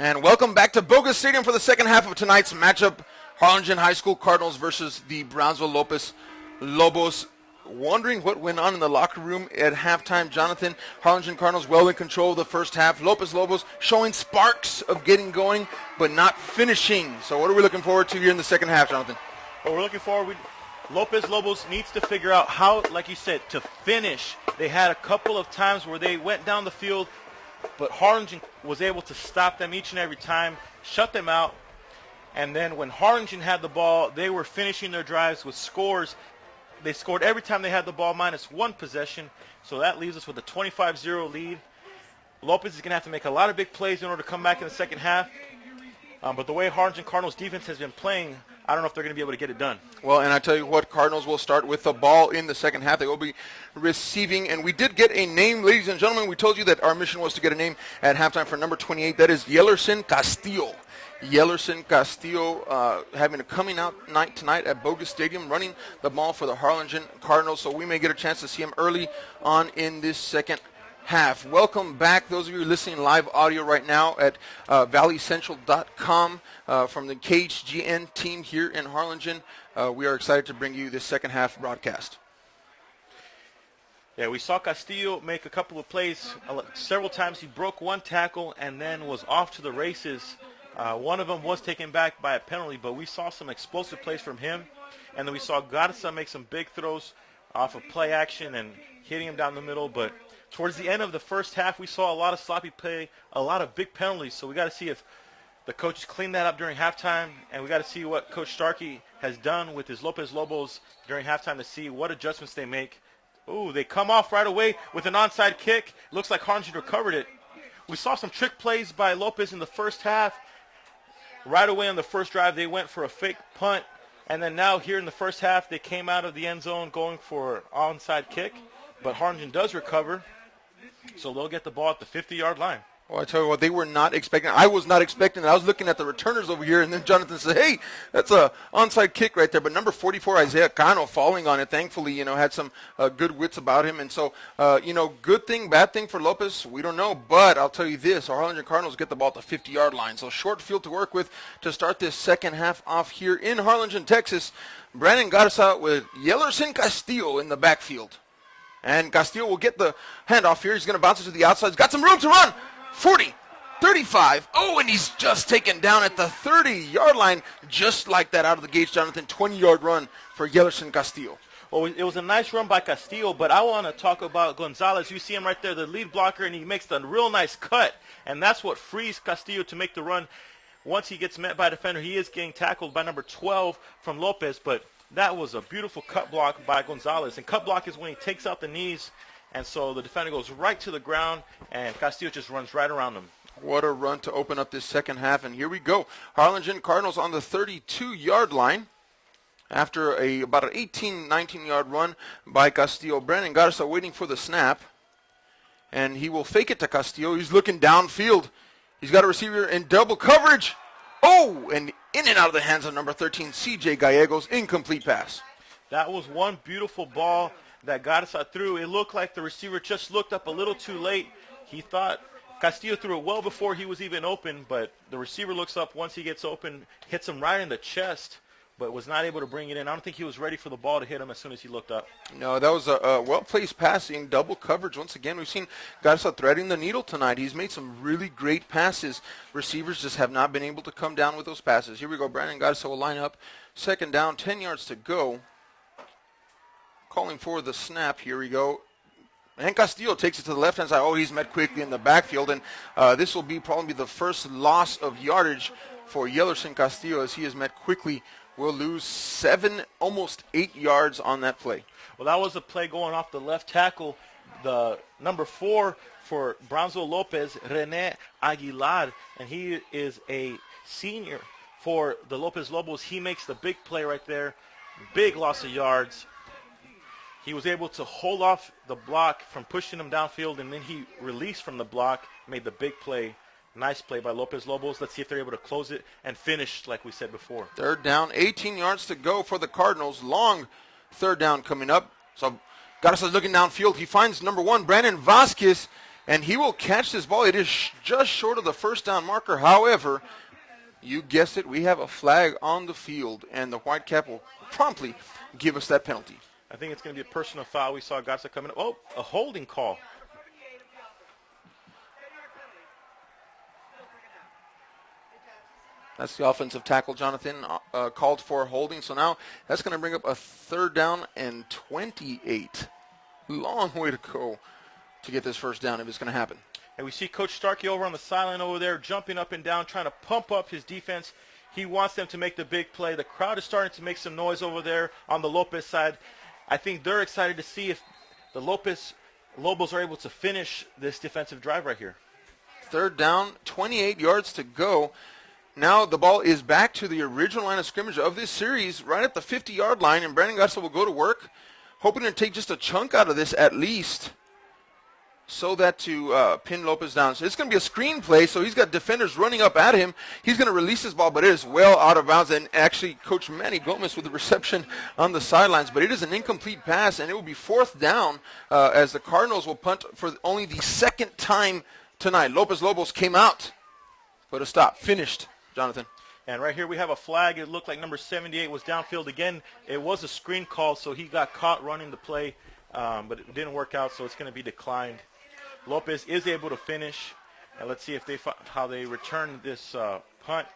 And welcome back to Bogus Stadium for the second half of tonight's matchup. Harlingen High School Cardinals versus the Brownsville Lopez Lobos. Wondering what went on in the locker room at halftime, Jonathan. Harlingen Cardinals well in control of the first half. Lopez Lobos showing sparks of getting going, but not finishing. So what are we looking forward to here in the second half, Jonathan? Well, we're looking forward. Lopez Lobos needs to figure out how, like you said, to finish. They had a couple of times where they went down the field, but Harlingen was able to stop them each and every time, shut them out. And then when Harlingen had the ball, they were finishing their drives with scores. They scored every time they had the ball minus one possession. So that leaves us with a 25-0 lead. Lopez is going to have to make a lot of big plays in order to come back in the second half. But the way Harlingen Cardinals defense has been playing, I don't know if they're going to be able to get it done. Well, and I tell you what, Cardinals will start with the ball in the second half. They will be receiving, and we did get a name, ladies and gentlemen. We told you that our mission was to get a name at halftime for number 28. That is Yellerson Castillo. Yellerson Castillo having a coming out night tonight at Bogus Stadium, running the ball for the Harlingen Cardinals. So we may get a chance to see him early on in this second half. Welcome back, those of you listening live audio right now at valleycentral.com from the KHGN team here in Harlingen. We are excited to bring you this second half broadcast. Yeah, we saw Castillo make a couple of plays. Several times he broke one tackle and then was off to the races. One of them was taken back by a penalty, but we saw some explosive plays from him. And then we saw Garza make some big throws off of play action and hitting him down the middle. But towards the end of the first half, we saw a lot of sloppy play, a lot of big penalties. So we got to see if the coaches clean that up during halftime, and we got to see what Coach Starkey has done with his Lopez Lobos during halftime to see what adjustments they make. Ooh, they come off right away with an onside kick. Looks like Harlingen recovered it. We saw some trick plays by Lopez in the first half. Right away on the first drive, they went for a fake punt. And then now here in the first half, they came out of the end zone going for an onside kick. But Harlingen does recover, so they'll get the ball at the 50-yard line. Well, I tell you what, they were not expecting. I was not expecting it. I was looking at the returners over here, and then Jonathan said, hey, that's a onside kick right there. But number 44, Isaiah Cano, falling on it, thankfully, had some good wits about him. And so, good thing, bad thing for Lopez, we don't know. But I'll tell you this, our Harlingen Cardinals get the ball at the 50-yard line. So short field to work with to start this second half off here in Harlingen, Texas. Brandon Garza with Yellerson Castillo in the backfield. And Castillo will get the handoff here. He's going to bounce it to the outside. He's got some room to run. 40, 35. Oh, and he's just taken down at the 30-yard line. Just like that out of the gates, Jonathan. 20-yard run for Yellerson Castillo. Well, it was a nice run by Castillo, but I want to talk about Gonzalez. You see him right there, the lead blocker, and he makes the real nice cut. And that's what frees Castillo to make the run. Once he gets met by a defender, he is getting tackled by number 12 from Lopez, but that was a beautiful cut block by Gonzalez. And cut block is when he takes out the knees, and so the defender goes right to the ground, and Castillo just runs right around him. What a run to open up this second half, and here we go. Harlingen Cardinals on the 32-yard line after about an 18, 19-yard run by Castillo. Brandon Garza waiting for the snap, and he will fake it to Castillo. He's looking downfield. He's got a receiver in double coverage. Oh, and in and out of the hands of number 13, C.J. Gallegos, incomplete pass. That was one beautiful ball that Garza threw. It looked like the receiver just looked up a little too late. He thought Castillo threw it well before he was even open, but the receiver looks up once he gets open, hits him right in the chest, but was not able to bring it in. I don't think he was ready for the ball to hit him as soon as he looked up. No, that was a well-placed passing, double coverage. Once again, we've seen Garza threading the needle tonight. He's made some really great passes. Receivers just have not been able to come down with those passes. Here we go. Brandon Garza will line up. Second down, 10 yards to go. Calling for the snap. Here we go. And Castillo takes it to the left-hand side. Oh, he's met quickly in the backfield. And this will be probably the first loss of yardage for Yellerson Castillo as he is met quickly. Will lose 7, almost 8 yards on that play. Well, that was a play going off the left tackle. The number 4 for Brownsville Lopez, Rene Aguilar, and he is a senior for the Lopez Lobos. He makes the big play right there. Big loss of yards. He was able to hold off the block from pushing him downfield, and then he released from the block, made the big play. Nice play by Lopez Lobos. Let's see if they're able to close it and finish like we said before. Third down, 18 yards to go for the Cardinals. Long third down coming up. So Garza's looking downfield. He finds number 1, Brandon Vasquez, And he will catch this ball. It is just short of the first down marker. However, you guessed it, we have a flag on the field, and the Whitecap will promptly give us that penalty. I think it's going to be a personal foul. We saw Garza coming up. Oh, a holding call. That's the offensive tackle, Jonathan, called for holding. So now that's going to bring up a 3rd down and 28. Long way to go to get this first down if it's going to happen. And we see Coach Starkey over on the sideline over there jumping up and down, trying to pump up his defense. He wants them to make the big play. The crowd is starting to make some noise over there on the Lopez side. I think they're excited to see if the Lobos are able to finish this defensive drive right here. 3rd down, 28 yards to go. Now the ball is back to the original line of scrimmage of this series, right at the 50-yard line, and Brandon Garza will go to work, hoping to take just a chunk out of this at least, so that to pin Lopez down. So it's going to be a screen play, so he's got defenders running up at him. He's going to release his ball, but it is well out of bounds, and actually Coach Manny Gomez with the reception on the sidelines, but it is an incomplete pass, and it will be 4th down as the Cardinals will punt for only the 2nd time tonight. Lopez Lobos came out, but a stop, finished. Jonathan. And right here we have a flag. It looked like number 78 was downfield again. It was a screen call, so he got caught running the play, but it didn't work out, so it's going to be declined. Lopez is able to finish, and let's see if how they return this punt.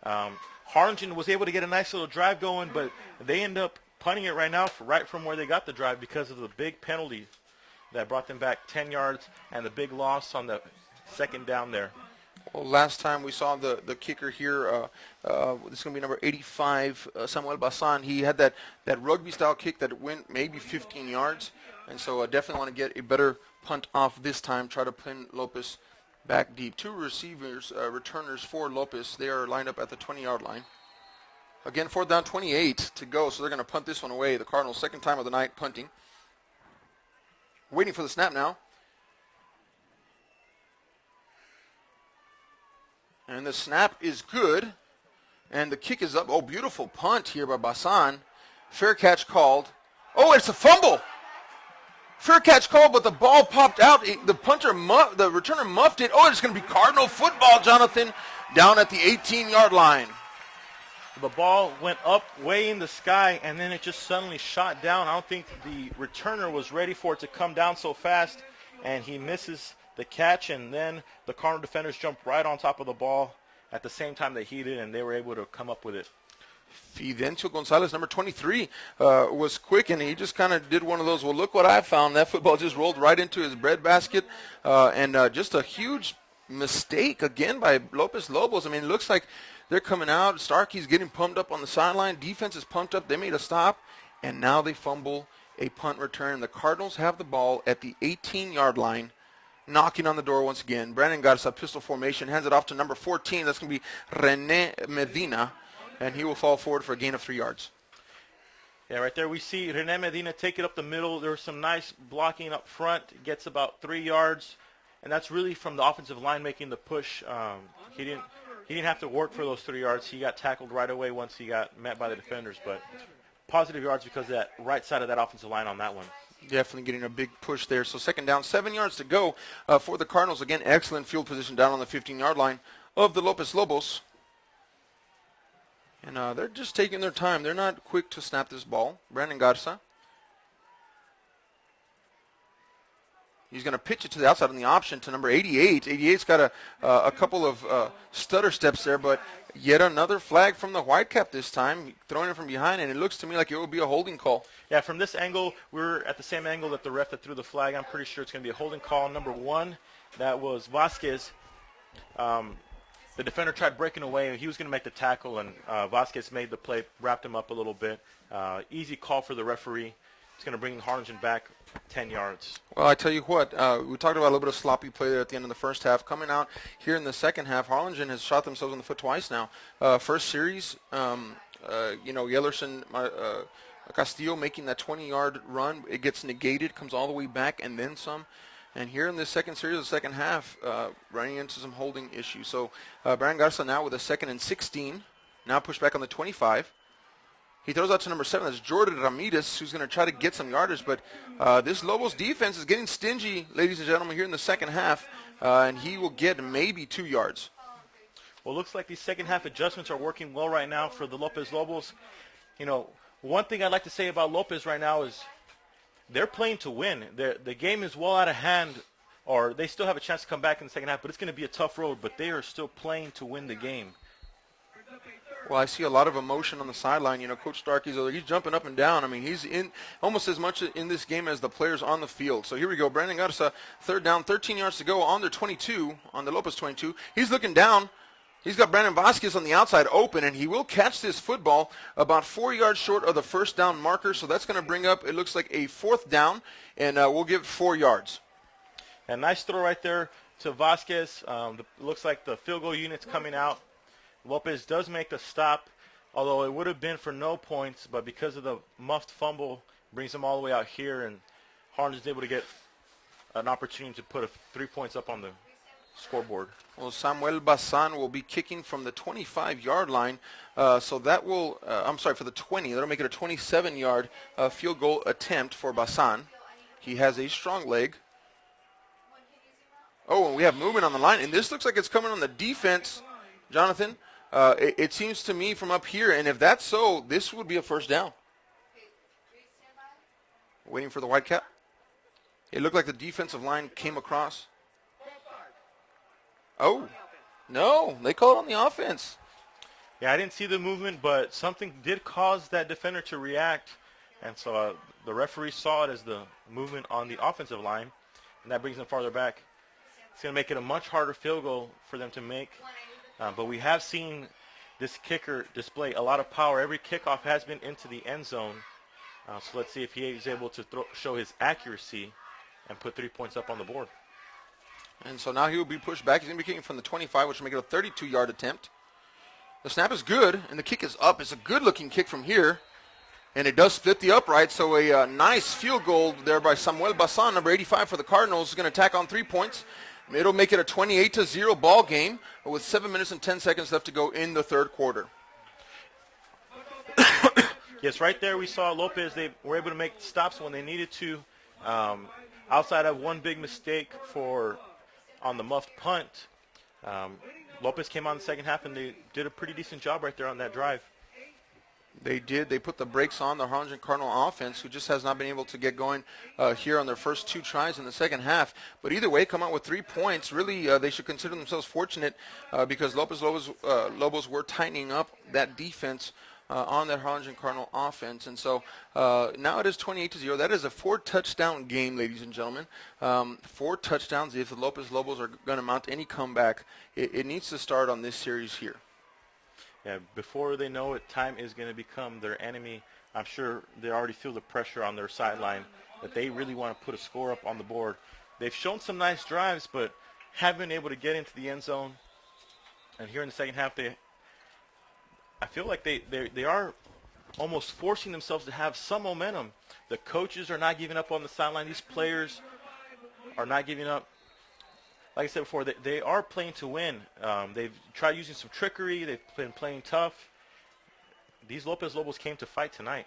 Harlingen was able to get a nice little drive going, but they end up punting it right now right from where they got the drive because of the big penalty that brought them back 10 yards and the big loss on the 2nd down there. Well, last time we saw the kicker here, this is going to be number 85, Samuel Basan. He had that rugby-style kick that went maybe 15 yards, and so I definitely want to get a better punt off this time, try to pin Lopez back deep. 2 receivers, returners for Lopez. They are lined up at the 20-yard line. Again, 4th down, 28 to go, so they're going to punt this one away. The Cardinals' 2nd time of the night punting. Waiting for the snap now. And the snap is good, and the kick is up. Oh, beautiful punt here by Basan. Fair catch called. Oh, it's a fumble. Fair catch called, but the ball popped out. The returner muffed it. Oh, it's going to be Cardinal football, Jonathan, down at the 18-yard line. The ball went up way in the sky, and then it just suddenly shot down. I don't think the returner was ready for it to come down so fast, and he misses the catch, and then the Cardinal defenders jumped right on top of the ball at the same time that he did, and they were able to come up with it. Fidencio Gonzalez, number 23, was quick, and he just kind of did one of those, well, look what I found. That football just rolled right into his breadbasket, and just a huge mistake again by Lopez Lobos. I mean, it looks like they're coming out. Starkey's getting pumped up on the sideline. Defense is pumped up. They made a stop, and now they fumble a punt return. The Cardinals have the ball at the 18-yard line. Knocking on the door once again. Brandon Garza, pistol formation, hands it off to number 14. That's going to be Rene Medina, and he will fall forward for a gain of 3 yards. Yeah, right there we see Rene Medina take it up the middle. There was some nice blocking up front. Gets about 3 yards, and that's really from the offensive line making the push. He didn't have to work for those 3 yards. He got tackled right away once he got met by the defenders, but positive yards because of that right side of that offensive line on that one. Definitely getting a big push there. So 2nd down, 7 yards to go for the Cardinals. Again, excellent field position down on the 15-yard line of the Lopez Lobos. And they're just taking their time. They're not quick to snap this ball. Brandon Garza. He's going to pitch it to the outside on the option to number 88. 88's got a couple of stutter steps there, but yet another flag from the Whitecap this time, throwing it from behind, and it looks to me like it will be a holding call. Yeah, from this angle, we're at the same angle that the ref that threw the flag. I'm pretty sure it's going to be a holding call. Number 1, that was Vasquez. The defender tried breaking away. He was going to make the tackle, and Vasquez made the play, wrapped him up a little bit. Easy call for the referee. It's going to bring Harlingen back 10 yards. Well, I tell you what, we talked about a little bit of sloppy play there at the end of the first half. Coming out here in the second half, Harlingen has shot themselves in the foot twice now. First series, Yellerson, Castillo making that 20-yard run. It gets negated, comes all the way back, and then some. And here in this second series, the second half, running into some holding issues. So Brandon Garza now with a 2nd and 16. Now pushed back on the 25. He throws out to number 7. That's Jordan Ramirez, who's going to try to get some yardage. But this Lobos defense is getting stingy, ladies and gentlemen, here in the second half. And he will get maybe 2 yards. Well, it looks like these second half adjustments are working well right now for the Lopez Lobos. You know, one thing I'd like to say about Lopez right now is they're playing to win. The game is well out of hand, or they still have a chance to come back in the second half, but it's going to be a tough road. But they are still playing to win the game. Well, I see a lot of emotion on the sideline. You know, Coach Starkey's over there. He's jumping up and down. I mean, he's in almost as much in this game as the players on the field. So here we go. Brandon Garza, third down, 13 yards to go on their 22, on the Lopez 22. He's looking down. He's got Brandon Vasquez on the outside open, and he will catch this football about 4 yards short of the first down marker. So that's going to bring up, it looks like, a 4th down, and we'll give it 4 yards. A nice throw right there to Vasquez. Looks like the field goal unit's coming out. Lopez does make the stop, although it would have been for no points, but because of the muffed fumble, brings him all the way out here, and Harlingen is able to get an opportunity to put 3 points up on the scoreboard. Well, Samuel Bazan will be kicking from the 25-yard line, so that will, for the 20. That'll make it a 27-yard field goal attempt for Bazan. He has a strong leg. Oh, and we have movement on the line, and this looks like it's coming on the defense, Jonathan. It seems to me from up here, and if that's so, this would be a first down. Waiting for the white cap. It looked like the defensive line came across. Oh, no, they call it on the offense. Yeah, I didn't see the movement, but something did cause that defender to react, and so the referee saw it as the movement on the offensive line, and that brings them farther back. It's going to make it a much harder field goal for them to make. But we have seen this kicker display a lot of power. Every kickoff has been into the end zone. So let's see if he is able to show his accuracy and put 3 points up on the board. And so now he will be pushed back. He's going to be kicking from the 25, which will make it a 32-yard attempt. The snap is good, and the kick is up. It's a good-looking kick from here. And it does split the upright, so a nice field goal there by Samuel Bazan, number 85 for the Cardinals, is going to tack on 3 points. It'll make it a 28-0 ball game with 7 minutes and 10 seconds left to go in the third quarter. Yes, right there we saw Lopez. They were able to make stops when they needed to. Outside of one big mistake on the muffed punt, Lopez came on the second half, and they did a pretty decent job right there on that drive. They did. They put the brakes on the Harlingen Cardinal offense, who just has not been able to get going here on their first 2 tries in the second half. But either way, come out with 3 points. Really, they should consider themselves fortunate because Lobos were tightening up that defense on that Harlingen Cardinal offense. And so now it is 28-0. That is a 4-touchdown game, ladies and gentlemen. 4 touchdowns. If the Lobos are going to mount any comeback, it needs to start on this series here. Yeah, before they know it, time is going to become their enemy. I'm sure they already feel the pressure on their sideline that they really want to put a score up on the board. They've shown some nice drives, but haven't been able to get into the end zone. And here in the second half, I feel like they are almost forcing themselves to have some momentum. The coaches are not giving up on the sideline. These players are not giving up. Like I said before, they are playing to win. They've tried using some trickery. They've been playing tough. These Lopez Lobos came to fight tonight.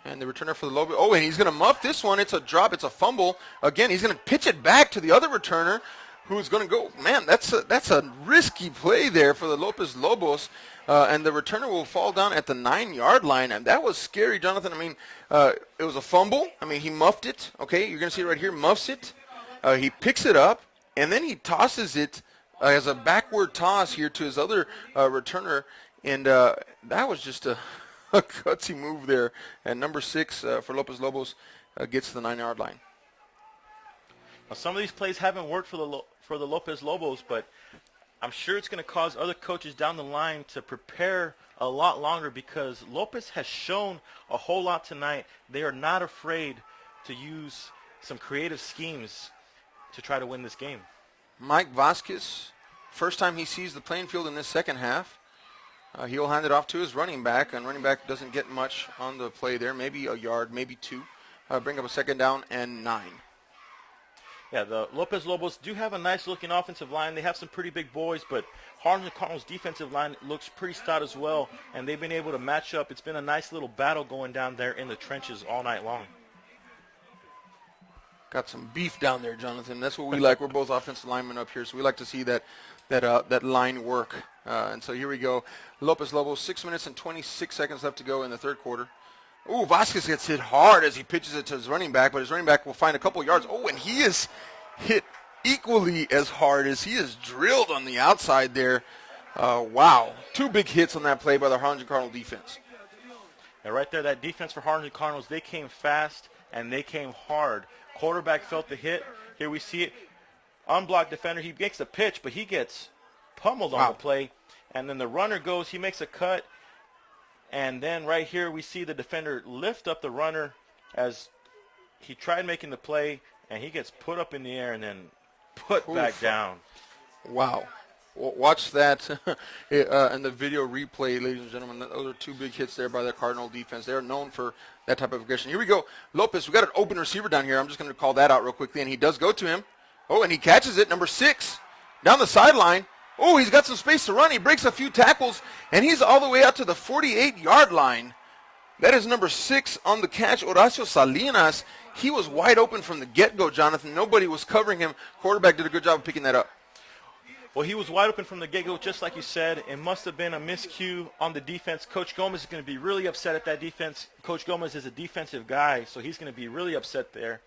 And the returner for the Lobos. Oh, and he's going to muff this one. It's a drop. It's a fumble. Again, he's going to pitch it back to the other returner, who's going to go. Man, that's a risky play there for the Lopez Lobos. And the returner will fall down at the 9-yard line. And that was scary, Jonathan. I mean, it was a fumble. I mean, he muffed it. Okay, you're going to see it right here. Muffs it. He picks it up. And then he tosses it as a backward toss here to his other returner. And that was just a gutsy move there. And number 6 for Lopez Lobos gets to the 9-yard line. Now, some of these plays haven't worked for the Lopez Lobos, but I'm sure it's going to cause other coaches down the line to prepare a lot longer because Lopez has shown a whole lot tonight. They are not afraid to use some creative schemes to try to win this game. Mike Vasquez, first time he sees the playing field in this second half. He'll hand it off to his running back, and running back doesn't get much on the play there, maybe a yard, maybe 2. Bring up a second down and 9. Yeah, the Lopez Lobos do have a nice-looking offensive line. They have some pretty big boys, but Harlingen Cardinals' defensive line looks pretty stout as well, and they've been able to match up. It's been a nice little battle going down there in the trenches all night long. Got some beef down there, Jonathan. That's what we like. We're both offensive linemen up here, so we like to see that line work. And so here we go. Lopez Lobos, 6 minutes and 26 seconds left to go in the third quarter. Ooh, Vasquez gets hit hard as he pitches it to his running back, but his running back will find a couple yards. Oh, and he is hit equally as hard as he is drilled on the outside there. Wow. 2 big hits on that play by the Harlingen Cardinal defense. And right there, that defense for Harlingen Cardinals, they came fast and they came hard. Quarterback felt the hit. Here we see it. Unblocked defender. He makes a pitch, but he gets pummeled on the play. And then the runner goes. He makes a cut. And then right here we see the defender lift up the runner as he tried making the play, and he gets put up in the air and then put back down. Wow. Watch that in the video replay, ladies and gentlemen. Those are 2 big hits there by the Cardinal defense. They're known for that type of aggression. Here we go. Lopez, we got an open receiver down here. I'm just going to call that out real quickly, and he does go to him. Oh, and he catches it, number 6, down the sideline. Oh, he's got some space to run. He breaks a few tackles, and he's all the way out to the 48-yard line. That is number 6 on the catch, Horacio Salinas. He was wide open from the get-go, Jonathan. Nobody was covering him. Quarterback did a good job of picking that up. Well, he was wide open from the get-go, just like you said. It must have been a miscue on the defense. Coach Gomez is going to be really upset at that defense. Coach Gomez is a defensive guy, so he's going to be really upset there.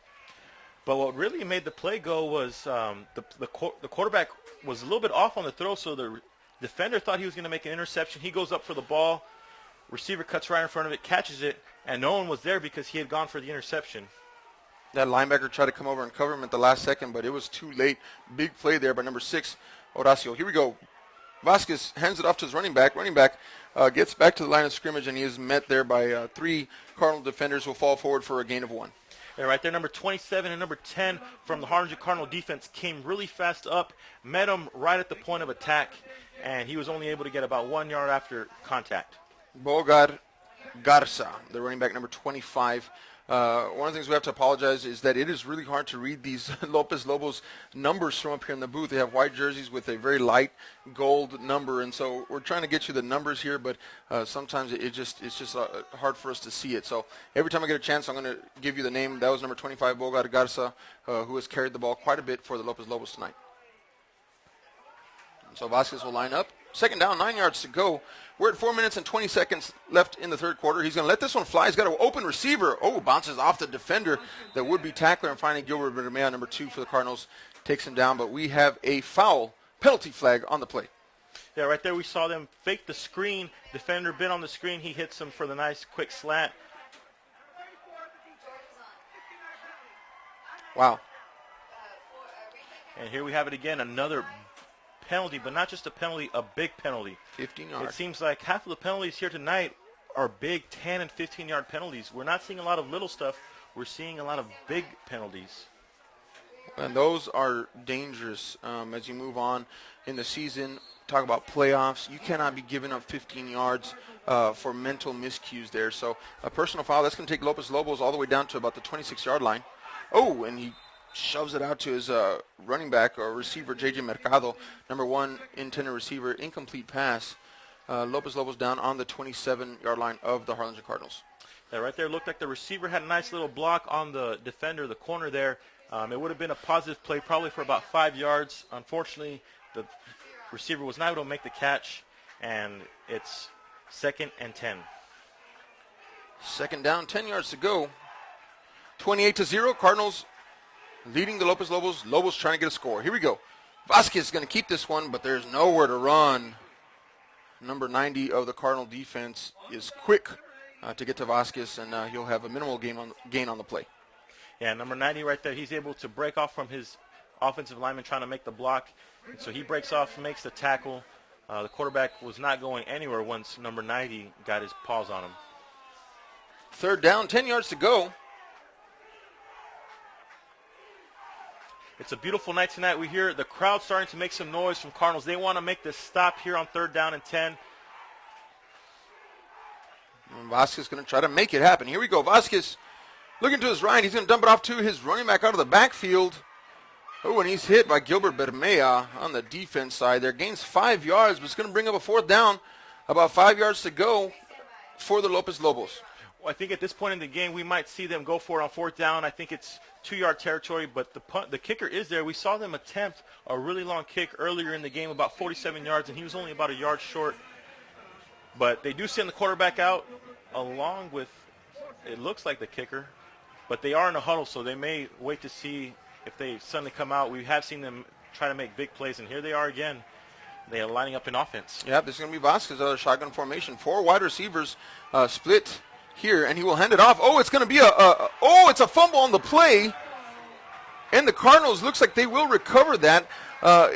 But what really made the play go was the quarterback was a little bit off on the throw, so the defender thought he was going to make an interception. He goes up for the ball. Receiver cuts right in front of it, catches it, and no one was there because he had gone for the interception. That linebacker tried to come over and cover him at the last second, but it was too late. Big play there by number 6, Horacio. Here we go. Vasquez hands it off to his running back. Running back gets back to the line of scrimmage, and he is met there by 3 Cardinal defenders who will fall forward for a gain of 1. And right there, number 27 and number 10 from the Harlingen Cardinal defense came really fast up, met him right at the point of attack, and he was only able to get about 1 yard after contact. Bogar Garza, the running back, number 25. One of the things we have to apologize is that it is really hard to read these Lopez Lobos numbers from up here in the booth. They have white jerseys with a very light gold number, and so we're trying to get you the numbers here, but sometimes it's just hard for us to see it. So every time I get a chance, I'm going to give you the name. That was number 25, Bogar Garza, who has carried the ball quite a bit for the Lopez Lobos tonight. And so Vasquez will line up. Second down, 9 yards to go. We're at 4 minutes and 20 seconds left in the third quarter. He's going to let this one fly. He's got an open receiver. Oh, bounces off the defender, the would-be tackler, and finally Gilbert Bermea, number 2 for the Cardinals, takes him down. But we have a foul penalty flag on the play. Yeah, right there we saw them fake the screen. Defender been on the screen. He hits him for the nice quick slant. Wow. And here we have it again, another penalty, but not just a penalty, a big penalty. 15 yards. It seems like half of the penalties here tonight are big 10 and 15-yard penalties. We're not seeing a lot of little stuff. We're seeing a lot of big penalties. And those are dangerous as you move on in the season. Talk about playoffs. You cannot be giving up 15 yards for mental miscues there. So a personal foul, that's going to take Lopez Lobos all the way down to about the 26-yard line. Oh, and he shoves it out to his running back or receiver, J.J. Mercado, number 1 intended receiver, incomplete pass. Lopez Lobos down on the 27-yard line of the Harlingen Cardinals. Yeah, right there looked like the receiver had a nice little block on the defender, the corner there. It would have been a positive play probably for about 5 yards. Unfortunately, the receiver was not able to make the catch, and it's 2nd and 10. Second down, 10 yards to go. 28-0, Cardinals leading the Lopez Lobos. Lobos trying to get a score. Here we go. Vasquez is going to keep this one, but there's nowhere to run. Number 90 of the Cardinal defense is quick to get to Vasquez, and he'll have a minimal gain on the play. Yeah, number 90 right there, he's able to break off from his offensive lineman trying to make the block. And so he breaks off, makes the tackle. The quarterback was not going anywhere once number 90 got his paws on him. Third down, 10 yards to go. It's a beautiful night tonight. We hear the crowd starting to make some noise from Cardinals. They want to make this stop here on 3rd down and 10. And Vasquez is going to try to make it happen. Here we go. Vasquez looking to his right. He's going to dump it off to his running back out of the backfield. Oh, and he's hit by Gilbert Bermea on the defense side there. Gains 5 yards, but it's going to bring up a fourth down. About 5 yards to go for the Lopez Lobos. Well, I think at this point in the game, we might see them go for it on fourth down. I think it's 2-yard territory, but the kicker is there. We saw them attempt a really long kick earlier in the game, about 47 yards, and he was only about a yard short. But they do send the quarterback out along with, it looks like the kicker, but they are in a huddle, so they may wait to see if they suddenly come out. We have seen them try to make big plays, and here they are again. They are lining up in offense. Yeah, this is going to be Vasquez out of shotgun formation. 4 wide receivers split here, and he will hand it off. Oh, it's going to be it's a fumble on the play, and the Cardinals looks like they will recover that.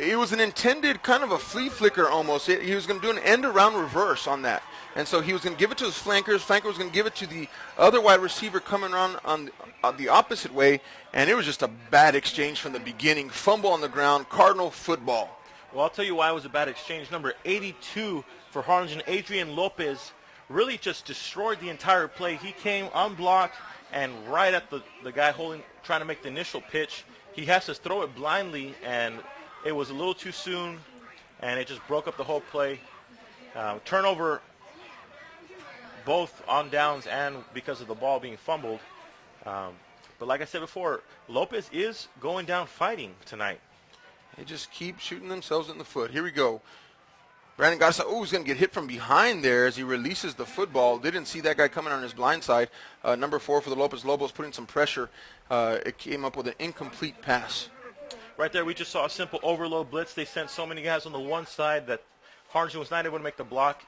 It was an intended kind of a flea flicker almost. He was going to do an end-around reverse on that. And so he was going to give it to his flankers. Flanker was going to give it to the other wide receiver coming around on the opposite way. And it was just a bad exchange from the beginning. Fumble on the ground, Cardinal football. Well, I'll tell you why it was a bad exchange. Number 82 for Harlingen, Adrian Lopez, really just destroyed the entire play. He came unblocked and right at the guy trying to make the initial pitch. He has to throw it blindly, and it was a little too soon, and it just broke up the whole play. Turnover both on downs and because of the ball being fumbled. But like I said before, Lopez is going down fighting tonight. They just keep shooting themselves in the foot. Here we go. Brandon Garza, he's going to get hit from behind there as he releases the football. Didn't see that guy coming on his blind side. Number 4 for the Lopez Lobos putting some pressure. It came up with an incomplete pass. Right there, we just saw a simple overload blitz. They sent so many guys on the one side that Harlingen was not able to make the block,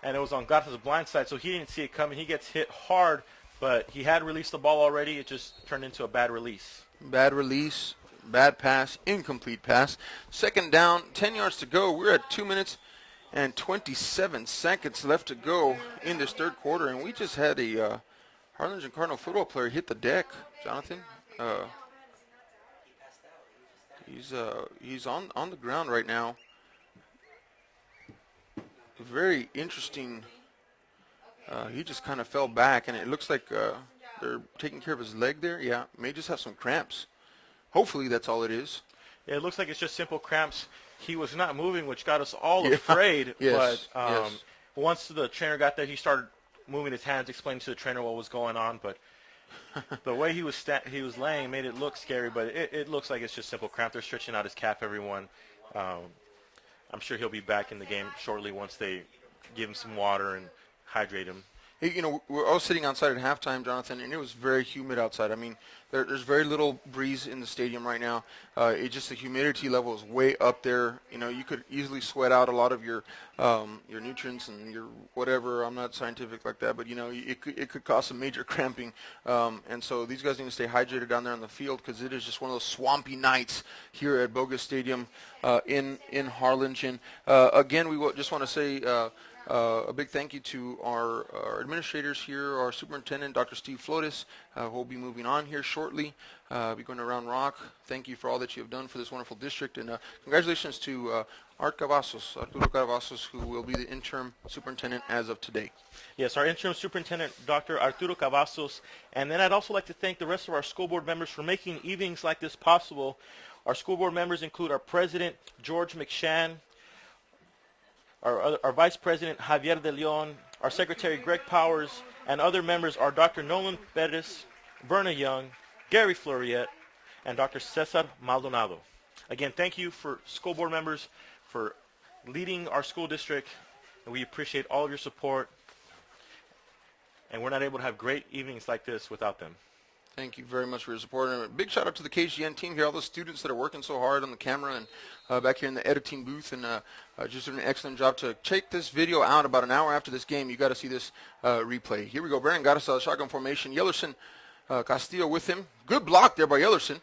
and it was on Garza's blind side, so he didn't see it coming. He gets hit hard, but he had released the ball already. It just turned into a bad release. Bad release, bad pass, incomplete pass. Second down, 10 yards to go. We're at 2 minutes and 27 seconds left to go in this third quarter, and we just had a Harlingen Cardinal football player hit the deck, Jonathan. He's on the ground right now. Very interesting. He just kind of fell back, and it looks like they're taking care of his leg there. Yeah, may just have some cramps. Hopefully that's all it is. Yeah, it looks like it's just simple cramps. He was not moving, which got us all afraid. Yes, but yes. Once the trainer got there, he started moving his hands, explaining to the trainer what was going on. But the way he was laying made it look scary, but it looks like it's just simple cramp. They're stretching out his calf, everyone. I'm sure he'll be back in the game shortly once they give him some water and hydrate him. Hey, we're all sitting outside at halftime, Jonathan, and it was very humid outside. I mean, there's very little breeze in the stadium right now. The humidity level is way up there. You could easily sweat out a lot of your nutrients and your whatever. I'm not scientific like that, but it could cause some major cramping. And so these guys need to stay hydrated down there on the field because it is just one of those swampy nights here at Bogus Stadium in Harlingen. Again, we just want to say a big thank you to our administrators here, our superintendent, Dr. Steve Flores, who will be moving on here shortly. Be going to Round Rock. Thank you for all that you have done for this wonderful district, and congratulations to Arturo Cavazos, who will be the interim superintendent as of today. Yes, our interim superintendent, Dr. Arturo Cavazos. And then I'd also like to thank the rest of our school board members for making evenings like this possible. Our school board members include our president, George McShann, our Vice President, Javier De Leon, our Secretary, Greg Powers, and other members are Dr. Nolan Perez, Verna Young, Gary Floriet, and Dr. Cesar Maldonado. Again, thank you for school board members for leading our school district, and we appreciate all of your support. And we're not able to have great evenings like this without them. Thank you very much for your support. And a big shout out to the KGN team here, all the students that are working so hard on the camera and back here in the editing booth, and just doing an excellent job to check this video out about an hour after this game. You got to see this replay. Here we go. Brandon got us a shotgun formation. Yellerson Castillo with him. Good block there by Yellerson.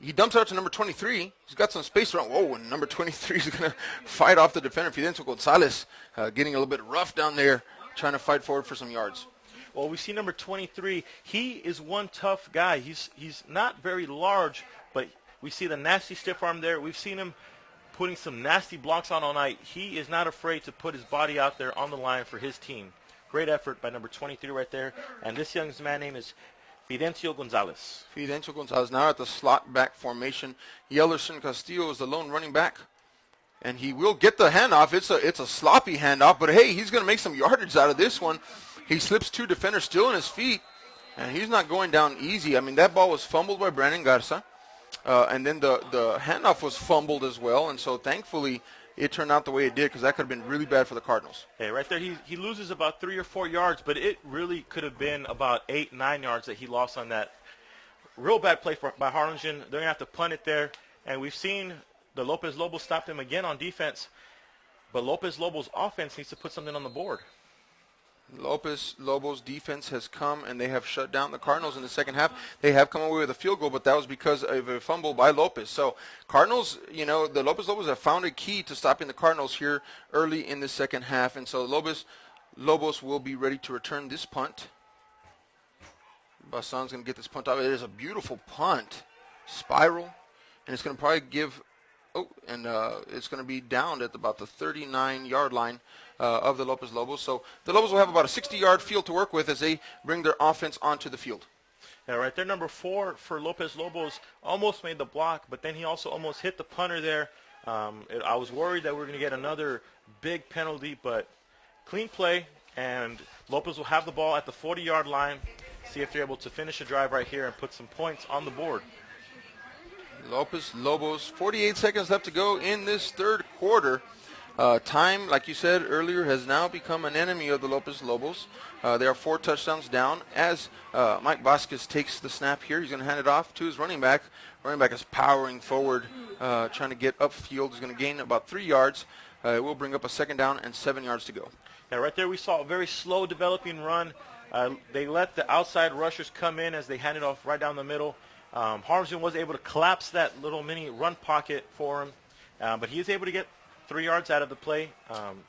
He dumps it out to number 23. He's got some space around. Whoa, and number 23 is going to fight off the defender. Fidencio Gonzalez getting a little bit rough down there, trying to fight forward for some yards. Well, we see number 23. He is one tough guy. He's not very large, but we see the nasty stiff arm there. We've seen him putting some nasty blocks on all night. He is not afraid to put his body out there on the line for his team. Great effort by number 23 right there. And this young man's name is Fidencio Gonzalez. Fidencio Gonzalez now at the slot back formation. Yellerson Castillo is the lone running back. And he will get the handoff. It's a sloppy handoff, but hey, he's going to make some yardage out of this one. He slips 2 defenders still on his feet, and he's not going down easy. I mean, that ball was fumbled by Brandon Garza, and then the handoff was fumbled as well, and so thankfully it turned out the way it did, because that could have been really bad for the Cardinals. Hey, right there, he loses about 3 or 4 yards, but it really could have been about 8, 9 yards that he lost on that. Real bad play by Harlingen. They're going to have to punt it there, and we've seen the Lopez Lobos stopped him again on defense, but Lopez Lobos offense needs to put something on the board. Lopez Lobos defense has come, and they have shut down the Cardinals in the second half. They have come away with a field goal, but that was because of a fumble by Lopez. So Cardinals, the Lopez Lobos have found a key to stopping the Cardinals here early in the second half, and so Lobos will be ready to return this punt. Bassan's going to get this punt out. It is a beautiful punt. Spiral, and it's going to probably give... it's going to be down at about the 39-yard line of the Lopez Lobos. So the Lobos will have about a 60-yard field to work with as they bring their offense onto the field. Yeah, right there, number 4 for Lopez Lobos almost made the block, but then he also almost hit the punter there. I was worried that we were going to get another big penalty, but clean play, and Lopez will have the ball at the 40-yard line, see if they're able to finish a drive right here and put some points on the board. Lopez Lobos, 48 seconds left to go in this third quarter. Time, like you said earlier, has now become an enemy of the Lopez Lobos. They are 4 touchdowns down as Mike Vasquez takes the snap here. He's going to hand it off to his running back. Running back is powering forward, trying to get upfield. He's going to gain about 3 yards. It will bring up a second down and 7 yards to go. Yeah, right there we saw a very slow developing run. They let the outside rushers come in as they handed off right down the middle. Harlingen was able to collapse that little mini run pocket for him, but he is able to get 3 yards out of the play.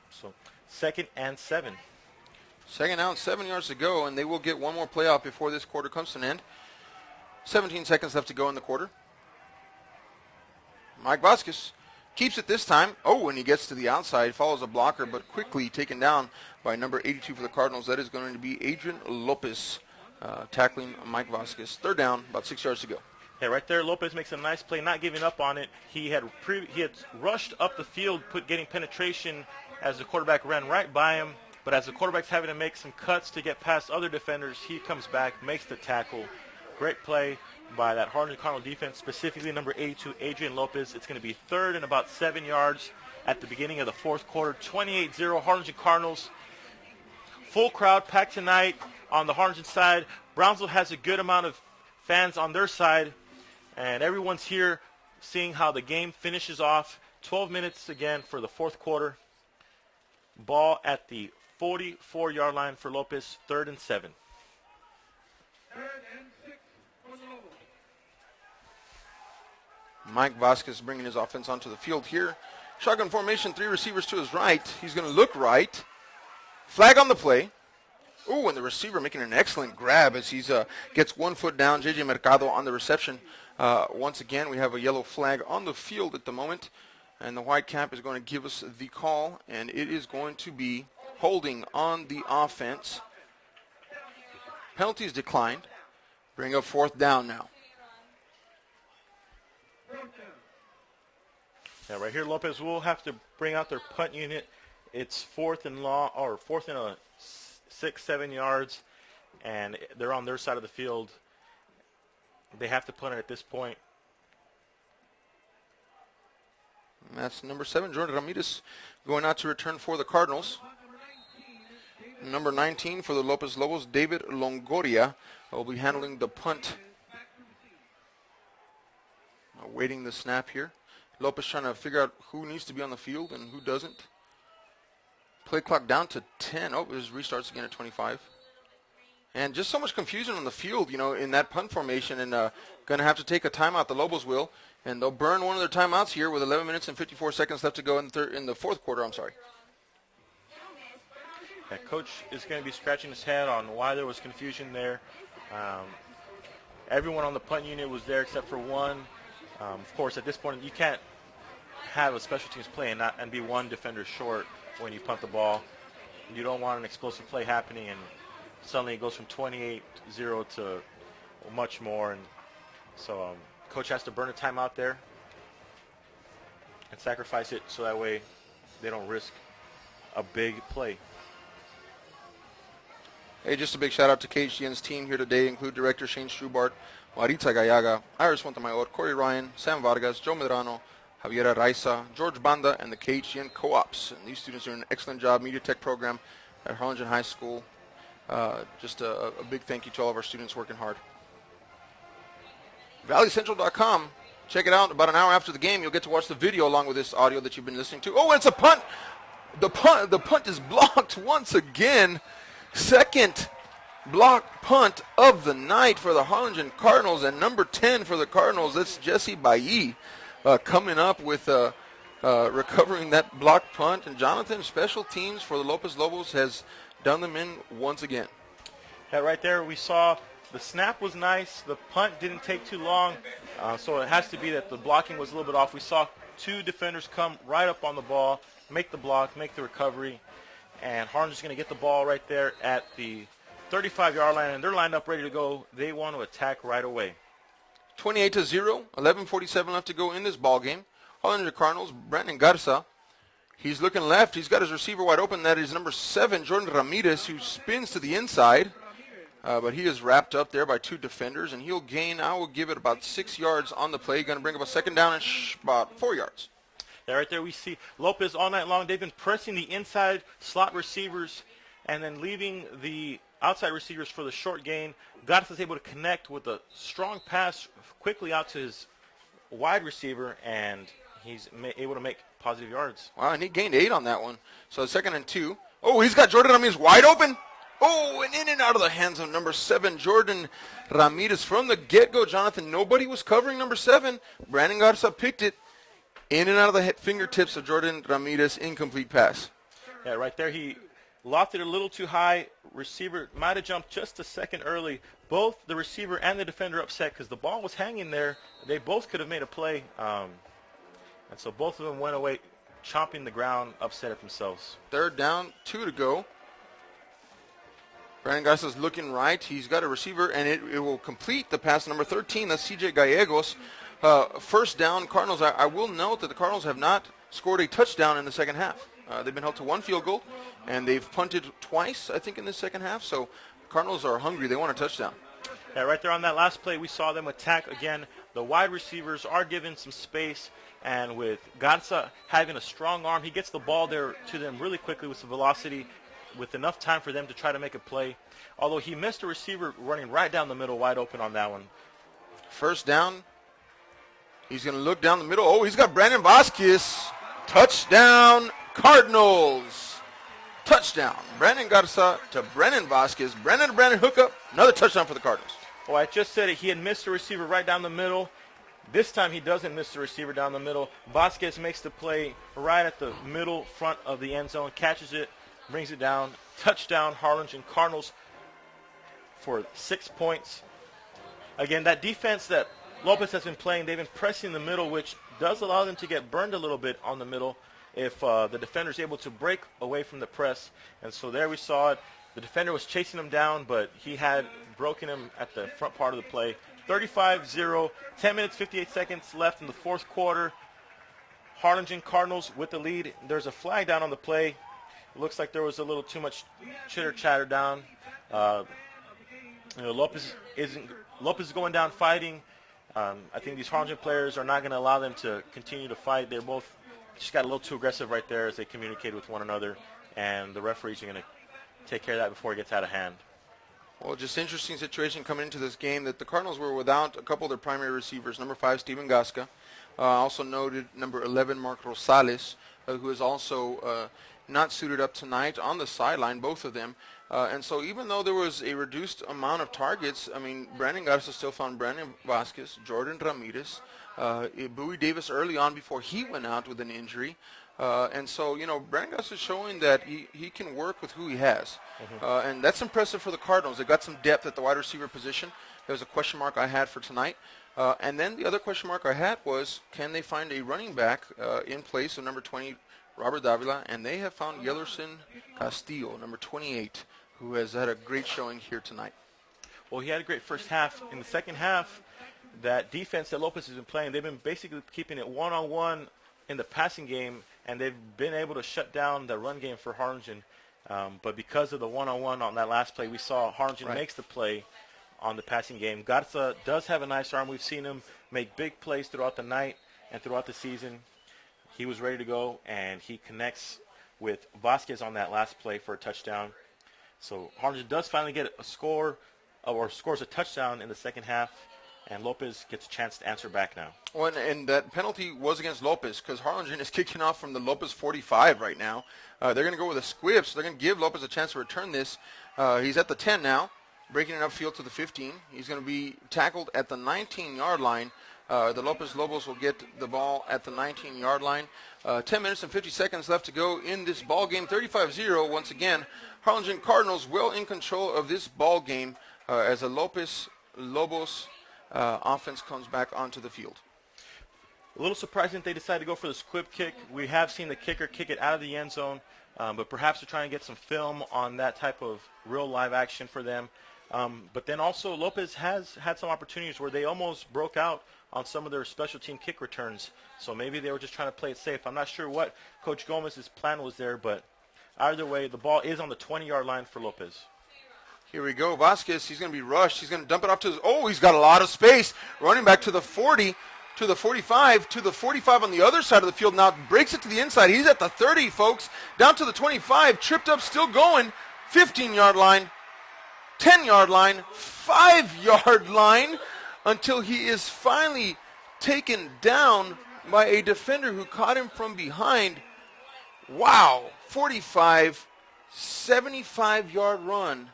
So 2nd and 7. Second down, 7 yards to go, and they will get one more play out before this quarter comes to an end. 17 seconds left to go in the quarter. Mike Vasquez keeps it this time. Oh, and he gets to the outside, follows a blocker, but quickly taken down by number 82 for the Cardinals. That is going to be Adrian Lopez. Tackling Mike Vasquez. Third down, about 6 yards to go. Yeah, right there, Lopez makes a nice play, not giving up on it. He had rushed up the field, getting penetration as the quarterback ran right by him. But as the quarterback's having to make some cuts to get past other defenders, he comes back, makes the tackle. Great play by that Harlingen Cardinal defense, specifically number 82, Adrian Lopez. It's going to be 3rd and about 7 yards at the beginning of the fourth quarter. 28-0 Harlingen Cardinals. Full crowd packed tonight. On the Harlingen side, Brownsville has a good amount of fans on their side, and everyone's here seeing how the game finishes off. 12 minutes again for the fourth quarter. Ball at the 44-yard line for Lopez, 3rd and 7. Mike Vasquez bringing his offense onto the field here. Shotgun formation, 3 receivers to his right. He's going to look right. Flag on the play. Ooh, and the receiver making an excellent grab as he gets 1 foot down. J.J. Mercado on the reception. Once again, we have a yellow flag on the field at the moment. And the white cap is going to give us the call. And it is going to be holding on the offense. Penalties declined. Bring up 4th down now. Yeah, right here, Lopez will have to bring out their punt unit. It's 4th and 6-7 yards, and they're on their side of the field. They have to punt it at this point. And that's number 7, Jordan Ramirez, going out to return for the Cardinals. Number 19 for the Lopez Lobos, David Longoria, will be handling the punt. Awaiting the snap here. Lopez trying to figure out who needs to be on the field and who doesn't. Play clock down to 10. Oh, it restarts again at 25. And just so much confusion on the field, in that punt formation, and going to have to take a timeout, the Lobos will. And they'll burn one of their timeouts here with 11 minutes and 54 seconds left to go in the fourth quarter. Yeah, Coach is going to be scratching his head on why there was confusion there. Everyone on the punt unit was there except for one. Of course, at this point, you can't have a special teams play and be one defender short when you punt the ball. You don't want an explosive play happening, and suddenly it goes from 28-0 to much more. And so coach has to burn a timeout there and sacrifice it so that way they don't risk a big play. Hey, just a big shout out to KHGN's team here today, include Director Shane Strubart, Marita Gallaga, Iris Montemayor, Corey Ryan, Sam Vargas, Joe Medrano, Javiera Raiza, George Banda, and the KHGN co-ops. And these students are doing an excellent job, Media Tech program at Harlingen High School. Just a big thank you to all of our students working hard. ValleyCentral.com. Check it out. About an hour after the game, you'll get to watch the video along with this audio that you've been listening to. Oh, and it's a punt. The punt is blocked once again. Second block punt of the night for the Harlingen Cardinals, and number 10 for the Cardinals. That's Jesse Bailly coming up with recovering that block punt. And Jonathan, special teams for the Lopez Lobos has done them in once again. Yeah, right there we saw the snap was nice. The punt didn't take too long, so it has to be that the blocking was a little bit off. We saw two defenders come right up on the ball, make the block, make the recovery, and Harlingen's going to get the ball right there at the 35-yard line, and they're lined up ready to go. They want to attack right away. 28-0, 11:47 left to go in this ball game. Harlingen Cardinals, Brandon Garza. He's looking left. He's got his receiver wide open. That is number 7, Jordan Ramirez, who spins to the inside. But he is wrapped up there by two defenders, and he'll gain, I will give it about 6 yards on the play. Going to bring up a second down and about 4 yards. Yeah, right there we see Lopez all night long. They've been pressing the inside slot receivers and then leaving the outside receivers for the short gain. Garza's able to connect with a strong pass quickly out to his wide receiver, and he's able to make positive yards. Wow, and he gained 8 on that one. So 2nd and 2. Oh, he's got Jordan Ramirez wide open. Oh, and in and out of the hands of number 7, Jordan Ramirez. From the get-go, Jonathan, nobody was covering number 7. Brandon Garza picked it. In and out of the fingertips of Jordan Ramirez, incomplete pass. Yeah, right there he lofted it a little too high. Receiver might have jumped just a second early. Both the receiver and the defender upset because the ball was hanging there. They both could have made a play. And so both of them went away chomping the ground, upset at themselves. 3rd down, 2 to go. Brandon Garza's looking right. He's got a receiver, and it will complete the pass. Number 13, that's CJ Gallegos. 1st down, Cardinals. I will note that the Cardinals have not scored a touchdown in the second half. They've been held to 1 field goal, and they've punted twice, I think, in the second half. So Cardinals are hungry. They want a touchdown. Yeah, right there on that last play, we saw them attack again. The wide receivers are given some space, and with Garza having a strong arm, he gets the ball there to them really quickly with some velocity, with enough time for them to try to make a play. Although he missed a receiver running right down the middle, wide open on that one. 1st down. He's going to look down the middle. Oh, he's got Brandon Vasquez. Touchdown, Cardinals. Touchdown. Brandon Garza to Brandon Vasquez. Brandon to Brandon hookup. Another touchdown for the Cardinals. Oh, I just said it. He had missed a receiver right down the middle. This time he doesn't miss the receiver down the middle. Vasquez makes the play right at the middle front of the end zone, catches it, brings it down. Touchdown, Harlingen Cardinals for 6 points. Again, that defense that Lopez has been playing, they've been pressing the middle, which does allow them to get burned a little bit on the middle if the defender's able to break away from the press. And so there we saw it. The defender was chasing him down, but he had broken him at the front part of the play. 35-0, 10 minutes, 58 seconds left in the 4th quarter. Harlingen Cardinals with the lead. There's a flag down on the play. It looks like there was a little too much chitter-chatter down. Lopez is going down fighting. I think these Harlingen players are not going to allow them to continue to fight. They're both just got a little too aggressive right there as they communicate with one another, and the referees are going to take care of that before it gets out of hand. Well, just interesting situation coming into this game that the Cardinals were without a couple of their primary receivers. Number 5, Steven Gasca. Also noted number 11, Mark Rosales, who is also not suited up tonight on the sideline, both of them. And so even though there was a reduced amount of targets, I mean, Brandon Garza still found Brandon Vasquez, Jordan Ramirez, Bowie Davis early on before he went out with an injury. And so, Brandon Garza is showing that he can work with who he has. And that's impressive for the Cardinals. They got some depth at the wide receiver position. There was a question mark I had for tonight. And then the other question mark I had was, can they find a running back in place of number 20, Robert Davila? And they have found Yellerson Castillo, number 28, who has had a great showing here tonight. Well, he had a great first half. In the second half, that defense that Lopez has been playing, they've been basically keeping it one-on-one in the passing game, and they've been able to shut down the run game for Harlingen. But because of the one-on-one on that last play, we saw Harlingen makes the play on the passing game. Garza does have a nice arm. We've seen him make big plays throughout the night and throughout the season. He was ready to go, and he connects with Vasquez on that last play for a touchdown. So Harlingen does finally get a score, or scores a touchdown in the second half, and Lopez gets a chance to answer back now. Well, and that penalty was against Lopez because Harlingen is kicking off from the Lopez 45 right now. They're going to go with a squib, so they're going to give Lopez a chance to return this. He's at the 10 now, breaking it upfield to the 15. He's going to be tackled at the 19-yard line. The Lopez Lobos will get the ball at the 19-yard line. 10 minutes and 50 seconds left to go in this ball game. 35-0 once again. Harlingen Cardinals well in control of this ball game as the Lopez Lobos offense comes back onto the field. A little surprising that they decided to go for the squib kick. We have seen the kicker kick it out of the end zone, but perhaps they're trying to get some film on that type of real live action for them. But then also Lopez has had some opportunities where they almost broke out on some of their special team kick returns. So maybe they were just trying to play it safe. I'm not sure what Coach Gomez's plan was there, but either way, the ball is on the 20-yard line for Lopez. Here we go. Vasquez, he's going to be rushed. He's going to dump it off to his, he's got a lot of space. Running back to the 40, to the 45, to the 45 on the other side of the field. Now breaks it to the inside. He's at the 30, folks. Down to the 25, tripped up, still going. 15-yard line, 10-yard line, 5-yard line, until he is finally taken down by a defender who caught him from behind. Wow, 45, 75-yard run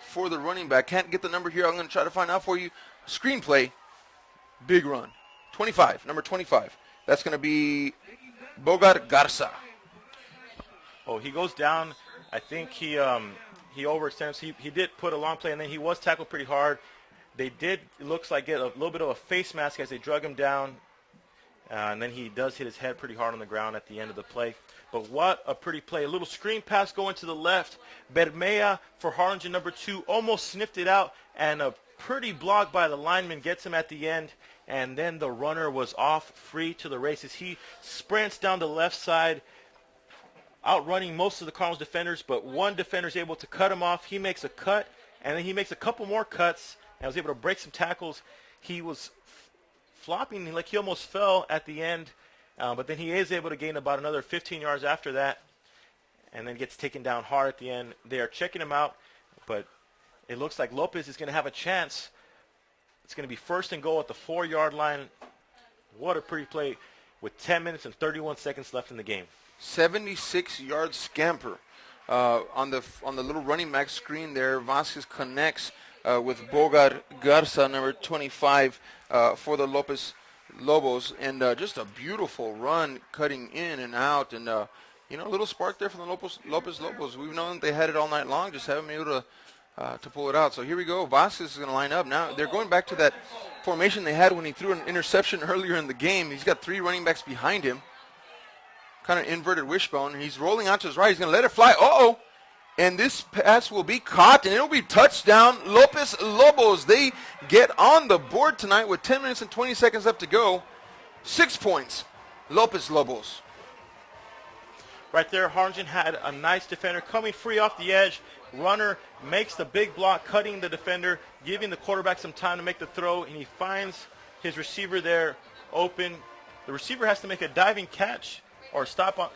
for the running back. Can't get the number here. I'm going to try to find out for you. Screenplay, big run. 25, number 25. That's going to be Bogart Garza. Oh, he goes down. I think he overextends. He did put a long play, and then he was tackled pretty hard. They did, it looks like, get a little bit of a face mask as they drug him down. And then he does hit his head pretty hard on the ground at the end of the play. But what a pretty play. A little screen pass going to the left. Bermea for Harlingen, number 2, almost sniffed it out. And a pretty block by the lineman gets him at the end. And then the runner was off, free to the races. He sprints down the left side, outrunning most of the Cardinals defenders. But one defender is able to cut him off. He makes a cut, and then he makes a couple more cuts and was able to break some tackles. He was flopping like he almost fell at the end, but then he is able to gain about another 15 yards after that, and then gets taken down hard at the end. They are checking him out, but it looks like Lopez is going to have a chance. It's going to be first and goal at the 4-yard line. What a pretty play with 10 minutes and 31 seconds left in the game. 76-yard scamper on the little running back screen there. Vasquez connects with Bogart Garza, number 25, for the Lopez Lobos, and just a beautiful run cutting in and out, and a little spark there from the Lopez Lobos. We've known that they had it all night long, just haven't been able to pull it out. So here we go. Vasquez is going to line up. Now they're going back to that formation they had when he threw an interception earlier in the game. He's got 3 running backs behind him, kind of inverted wishbone, and he's rolling out to his right. He's going to let it fly. And this pass will be caught, and it'll be touchdown. Lopez Lobos, they get on the board tonight with 10 minutes and 20 seconds left to go. 6 points, Lopez Lobos. Right there, Harlingen had a nice defender coming free off the edge. Runner makes the big block, cutting the defender, giving the quarterback some time to make the throw, and he finds his receiver there open. The receiver has to make a diving catch, or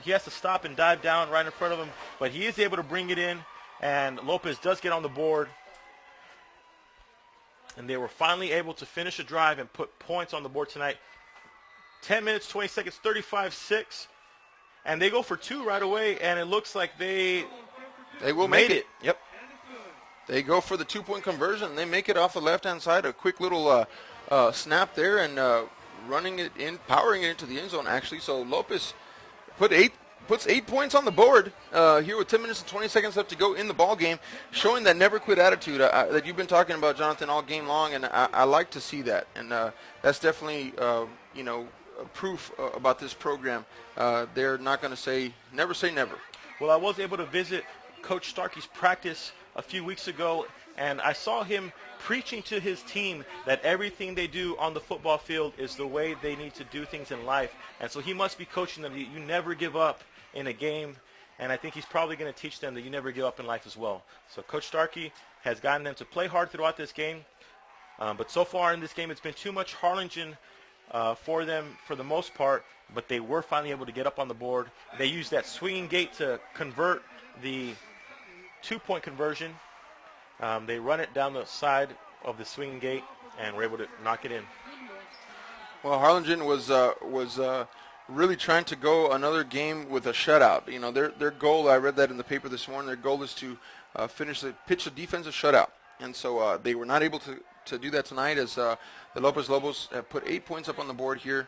he has to stop and dive down right in front of him, but he is able to bring it in, and Lopez does get on the board. And they were finally able to finish a drive and put points on the board tonight. 10 minutes, 20 seconds, 35-6. And they go for 2 right away, and it looks like they will make it. Yep. They go for the 2-point conversion. They make it off the left-hand side. A quick little snap there, and running it in, powering it into the end zone, actually. So Lopez puts 8 points on the board here with 10 minutes and 20 seconds left to go in the ball game, showing that never quit attitude that you've been talking about, Jonathan, all game long, and I like to see that. And that's definitely, proof about this program. They're not going to say never. Well, I was able to visit Coach Starkey's practice a few weeks ago, And I saw him preaching to his team that everything they do on the football field is the way they need to do things in life. And so he must be coaching them. You never give up in a game. And I think he's probably going to teach them that you never give up in life as well. So Coach Starkey has gotten them to play hard throughout this game. But so far in this game, it's been too much Harlingen for them for the most part. But they were finally able to get up on the board. They used that swinging gate to convert the 2-point conversion. They run it down the side of the swinging gate and were able to knock it in. Well, Harlingen was really trying to go another game with a shutout. You know, their goal, I read that in the paper this morning, their goal is to pitch a defensive shutout. And so they were not able to do that tonight as the Lopez Lobos have put 8 points up on the board here.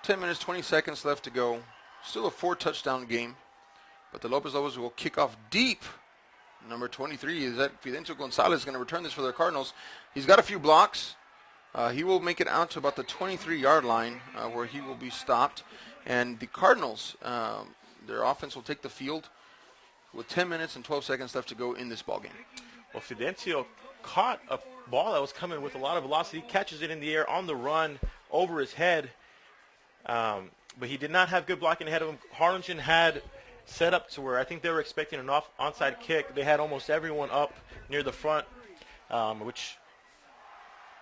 10 minutes, 20 seconds left to go. Still a 4-touchdown game. But the Lopez Lobos will kick off deep. Number 23 is that Fidencio Gonzalez is going to return this for the Cardinals. He's got a few blocks. He will make it out to about the 23-yard line where he will be stopped. And the Cardinals, their offense will take the field with 10 minutes and 12 seconds left to go in this ball game. Well, Fidencio caught a ball that was coming with a lot of velocity. He catches it in the air on the run over his head. But he did not have good blocking ahead of him. Harlingen had set up to where I think they were expecting an onside kick. They had almost everyone up near the front, which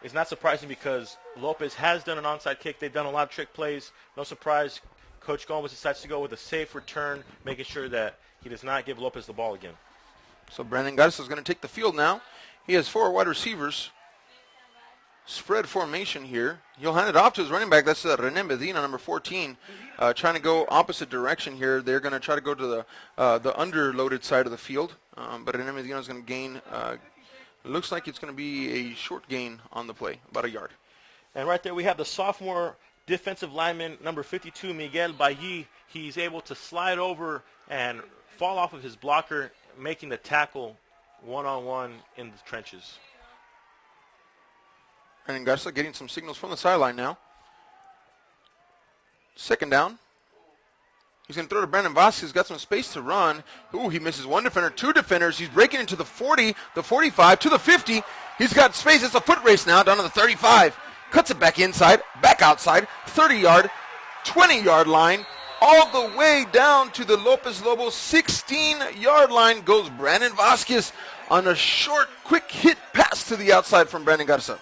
is not surprising because Lopez has done an onside kick. They've done a lot of trick plays. No surprise, Coach Gomez decides to go with a safe return, making sure that he does not give Lopez the ball again. So Brandon Garza is going to take the field now. He has 4 wide receivers. Spread formation here. He'll hand it off to his running back. That's René Medina, number 14, trying to go opposite direction here. They're going to try to go to the underloaded side of the field. But René Medina is going to gain, looks like it's going to be a short gain on the play, about a yard. And right there we have the sophomore defensive lineman, number 52, Miguel Bailly. He's able to slide over and fall off of his blocker, making the tackle one-on-one in the trenches. Brandon Garza getting some signals from the sideline now. Second down. He's going to throw to Brandon Vasquez. Got some space to run. Ooh, he misses one defender, 2 defenders. He's breaking into the 40, the 45, to the 50. He's got space. It's a foot race now down to the 35. Cuts it back inside, back outside, 30-yard, 20-yard line. All the way down to the Lopez Lobos 16-yard line goes Brandon Vasquez on a short, quick hit pass to the outside from Brandon Garza.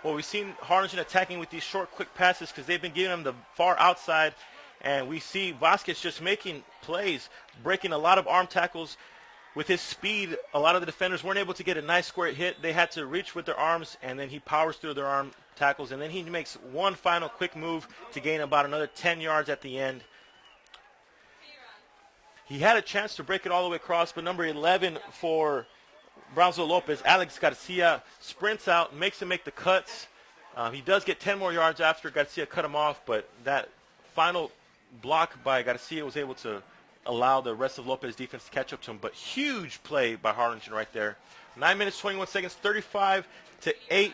Well, we've seen Harlingen attacking with these short, quick passes because they've been giving them the far outside. And we see Vasquez just making plays, breaking a lot of arm tackles. With his speed, a lot of the defenders weren't able to get a nice square hit. They had to reach with their arms, and then he powers through their arm tackles. And then he makes one final quick move to gain about another 10 yards at the end. He had a chance to break it all the way across, but number 11 for Brownsville Lopez, Alex Garcia, sprints out, makes him make the cuts. He does get 10 more yards after Garcia cut him off, but that final block by Garcia was able to allow the rest of Lopez defense to catch up to him. But huge play by Harlingen right there. 9 minutes, 21 seconds, 35-8.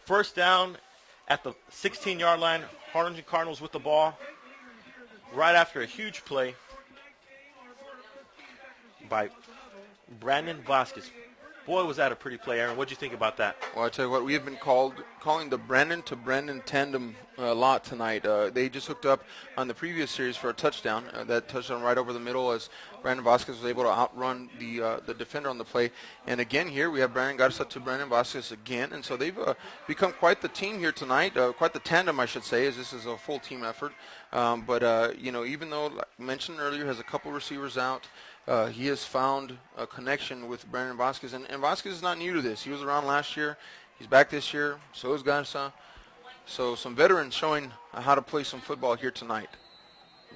First down at the 16-yard line. Harlingen Cardinals with the ball right after a huge play by Brandon Vasquez. Boy, was that a pretty play, Aaron. What do you think about that? Well, I tell you what, we have been calling the Brandon to Brandon tandem a lot tonight. They just hooked up on the previous series for a touchdown. That touchdown right over the middle as Brandon Vasquez was able to outrun the defender on the play. And again here we have Brandon Garza to Brandon Vasquez again. And so they've become quite the team here tonight, quite the tandem, I should say, as this is a full team effort. But even though, like mentioned earlier, has a couple receivers out, he has found a connection with Brandon Vasquez. And Vasquez is not new to this. He was around last year. He's back this year. So is Garza. So some veterans showing how to play some football here tonight.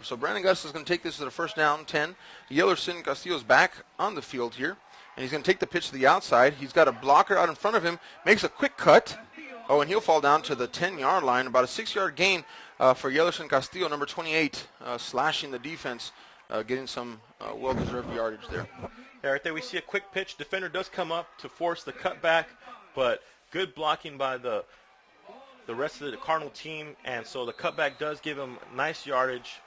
So Brandon Garza is going to take this to the first down, 10. Yellerson Castillo's back on the field here. And he's going to take the pitch to the outside. He's got a blocker out in front of him. Makes a quick cut. Oh, and he'll fall down to the 10-yard line. About a 6-yard gain for Yellerson Castillo, number 28, slashing the defense. Getting some well-deserved yardage there. Yeah, right there we see a quick pitch. Defender does come up to force the cutback, but good blocking by the rest of the Cardinal team, and so the cutback does give him nice yardage.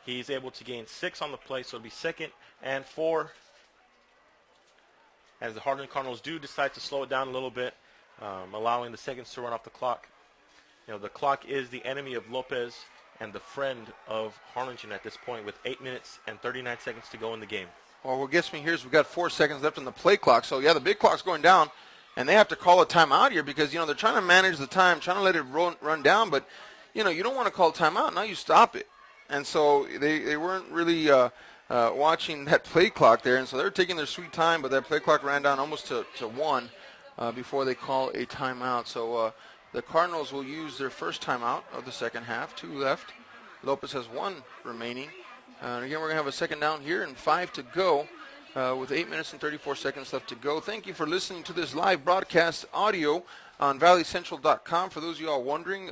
He's able to gain 6 on the play, so it'll be 2nd and 4. as the Harlingen Cardinals do decide to slow it down a little bit, allowing the seconds to run off the clock. You know, the clock is the enemy of Lopez and the friend of Harlingen at this point, with 8 minutes and 39 seconds to go in the game. Well, what gets me here is we've got 4 seconds left on the play clock. So, yeah, the big clock's going down, and they have to call a timeout here because, they're trying to manage the time, trying to let it run down. But, you don't want to call a timeout. Now you stop it. And so they weren't really watching that play clock there. And so they're taking their sweet time, but that play clock ran down almost to 1 before they call a timeout. So the Cardinals will use their first timeout of the second half. 2 left. Lopez has 1 remaining. And again, we're going to have a second down here and 5 to go with 8 minutes and 34 seconds left to go. Thank you for listening to this live broadcast audio on valleycentral.com. For those of you all wondering,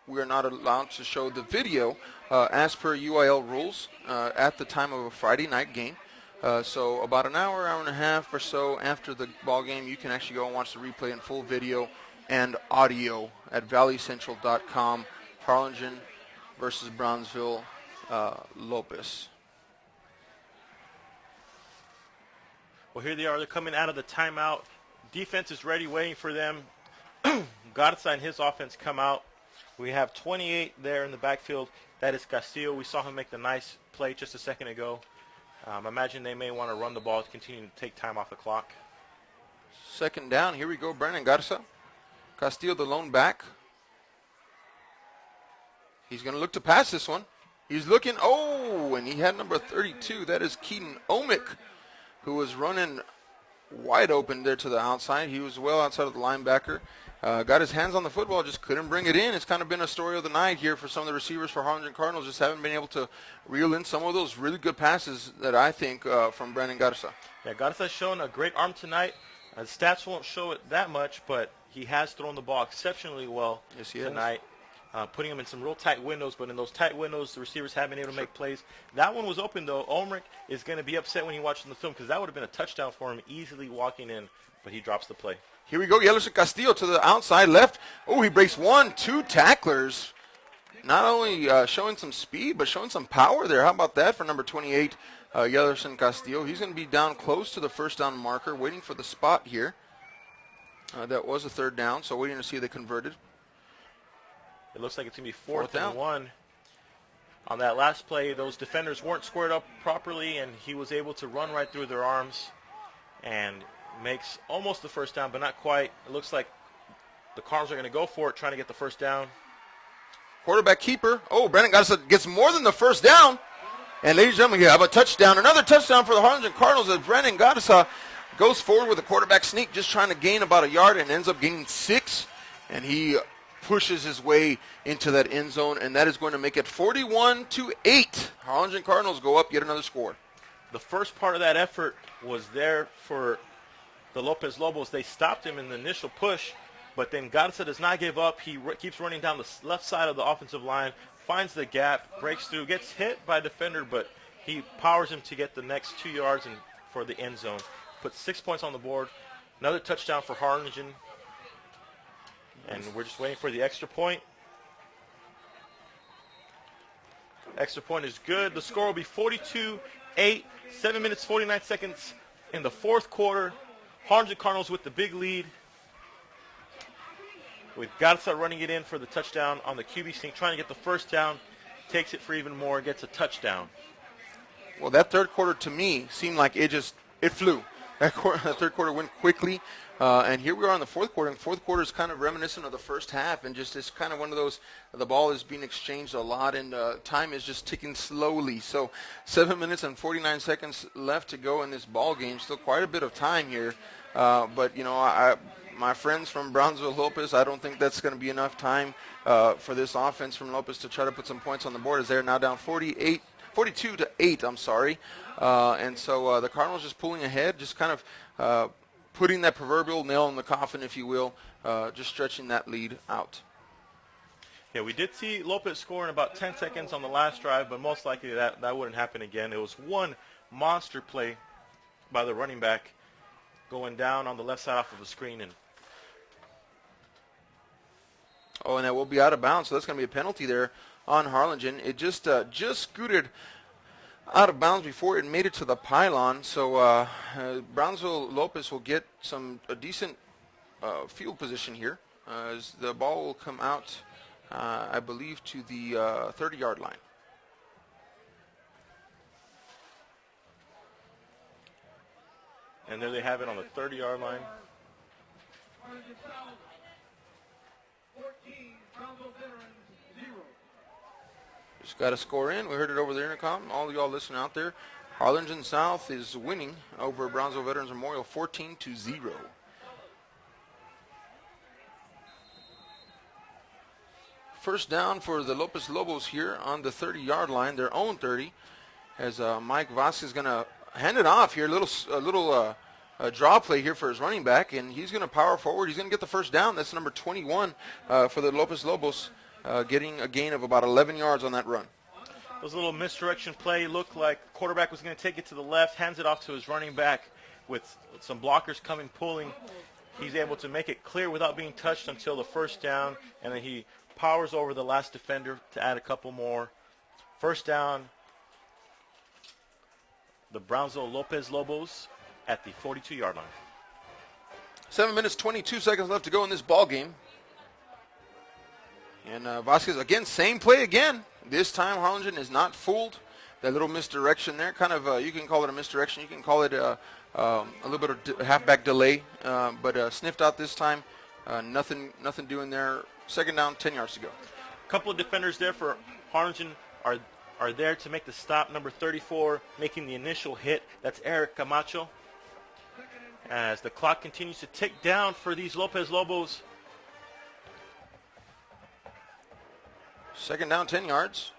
we are not allowed to show the video as per UIL rules at the time of a Friday night game. So about an hour and a half or so after the ball game, you can actually go and watch the replay in full video and audio at valleycentral.com. Harlingen versus Brownsville. Lopez. Well, here they are. They're coming out of the timeout. Defense is ready, waiting for them. Garza and his offense come out. We have 28 there in the backfield. That is Castillo. We saw him make the nice play just a second ago. I imagine they may want to run the ball to continue to take time off the clock. Second down. Here we go. Brandon Garza. Castillo, the lone back. He's going to look to pass this one. He's looking, and he had number 32. That is Keaton Omick, who was running wide open there to the outside. He was well outside of the linebacker. Got his hands on the football, just couldn't bring it in. It's kind of been a story of the night here for some of the receivers for Harlingen Cardinals. Just haven't been able to reel in some of those really good passes that I think from Brandon Garza. Yeah, Garza's shown a great arm tonight. The stats won't show it that much, but he has thrown the ball exceptionally well tonight. Putting him in some real tight windows, but in those tight windows, the receivers haven't been able to make plays. That one was open, though. Omrick is going to be upset when he watches the film because that would have been a touchdown for him, easily walking in, but he drops the play. Here we go. Yellerson Castillo to the outside left. He breaks 2 tacklers. Not only showing some speed, but showing some power there. How about that for number 28, Yellerson Castillo? He's going to be down close to the first down marker, waiting for the spot here. That was a third down, so waiting to see if they converted. It looks like it's going to be fourth and 1. On that last play, those defenders weren't squared up properly, and he was able to run right through their arms and makes almost the first down, but not quite. It looks like the Cardinals are going to go for it, trying to get the first down. Quarterback keeper. Brandon Garza gets more than the first down. And ladies and gentlemen, we have a touchdown. Another touchdown for the Harlingen Cardinals as Brandon Garza goes forward with a quarterback sneak, just trying to gain about a yard and ends up gaining 6. And he pushes his way into that end zone, and that is going to make it 41-8. Harlingen Cardinals go up yet another score. The first part of that effort was there for the Lopez Lobos. They stopped him in the initial push, but then Garza does not give up. He keeps running down the left side of the offensive line, finds the gap, breaks through, gets hit by a defender, but he powers him to get the next 2 yards for the end zone. Puts 6 points on the board. Another touchdown for Harlingen. And we're just waiting for the extra point. Extra point is good. The score will be 42-8, 7 minutes, 49 seconds in the fourth quarter. Harlingen Cardinals with the big lead. With Garza running it in for the touchdown on the QB sneak, trying to get the first down. Takes it for even more, gets a touchdown. Well, that third quarter to me seemed like it flew. That third quarter went quickly. And here we are in the fourth quarter. And the fourth quarter is kind of reminiscent of the first half, and just it's kind of one of those, the ball is being exchanged a lot, and time is just ticking slowly. So 7 minutes and 49 seconds left to go in this ball game. Still quite a bit of time here. But, my friends from Brownsville Lopez, I don't think that's going to be enough time for this offense from Lopez to try to put some points on the board, as they're now down 42-8. And so the Cardinals just pulling ahead, just kind of putting that proverbial nail in the coffin, if you will, just stretching that lead out. Yeah, we did see Lopez score in about 10 seconds on the last drive, but most likely that wouldn't happen again. It was one monster play by the running back going down on the left side off of the screen. And that will be out of bounds, so that's going to be a penalty there on Harlingen. It just scooted out of bounds before it made it to the pylon. So Brownsville Lopez will get a decent field position here as the ball will come out, I believe, to the 30-yard line. And there they have it on the 30-yard line. Just got to score in. We heard it over the intercom. All of y'all listening out there. Harlingen South is winning over Brownsville Veterans Memorial 14-0. First down for the Lopez Lobos here on the 30-yard line, their own 30, as Mike Vasquez is going to hand it off here. A little draw play here for his running back, and he's going to power forward. He's going to get the first down. That's number 21 for the Lopez Lobos, getting a gain of about 11 yards on that run. It was a little misdirection play. Looked like the quarterback was going to take it to the left, hands it off to his running back with some blockers coming, pulling. He's able to make it clear without being touched until the first down, and then he powers over the last defender to add a couple more. First down, the Brownsville Lopez Lobos at the 42-yard line. 7 minutes, 22 seconds left to go in this ball game. And Vasquez, again, same play again. This time, Harlingen is not fooled. That little misdirection there, kind of, you can call it a misdirection. You can call it a little bit of halfback delay, but sniffed out this time. Nothing doing there. Second down, 10 yards to go. A couple of defenders there for Harlingen are there to make the stop. Number 34 making the initial hit. That's Eric Camacho. As the clock continues to tick down for these Lopez Lobos. Second down, 10 yards.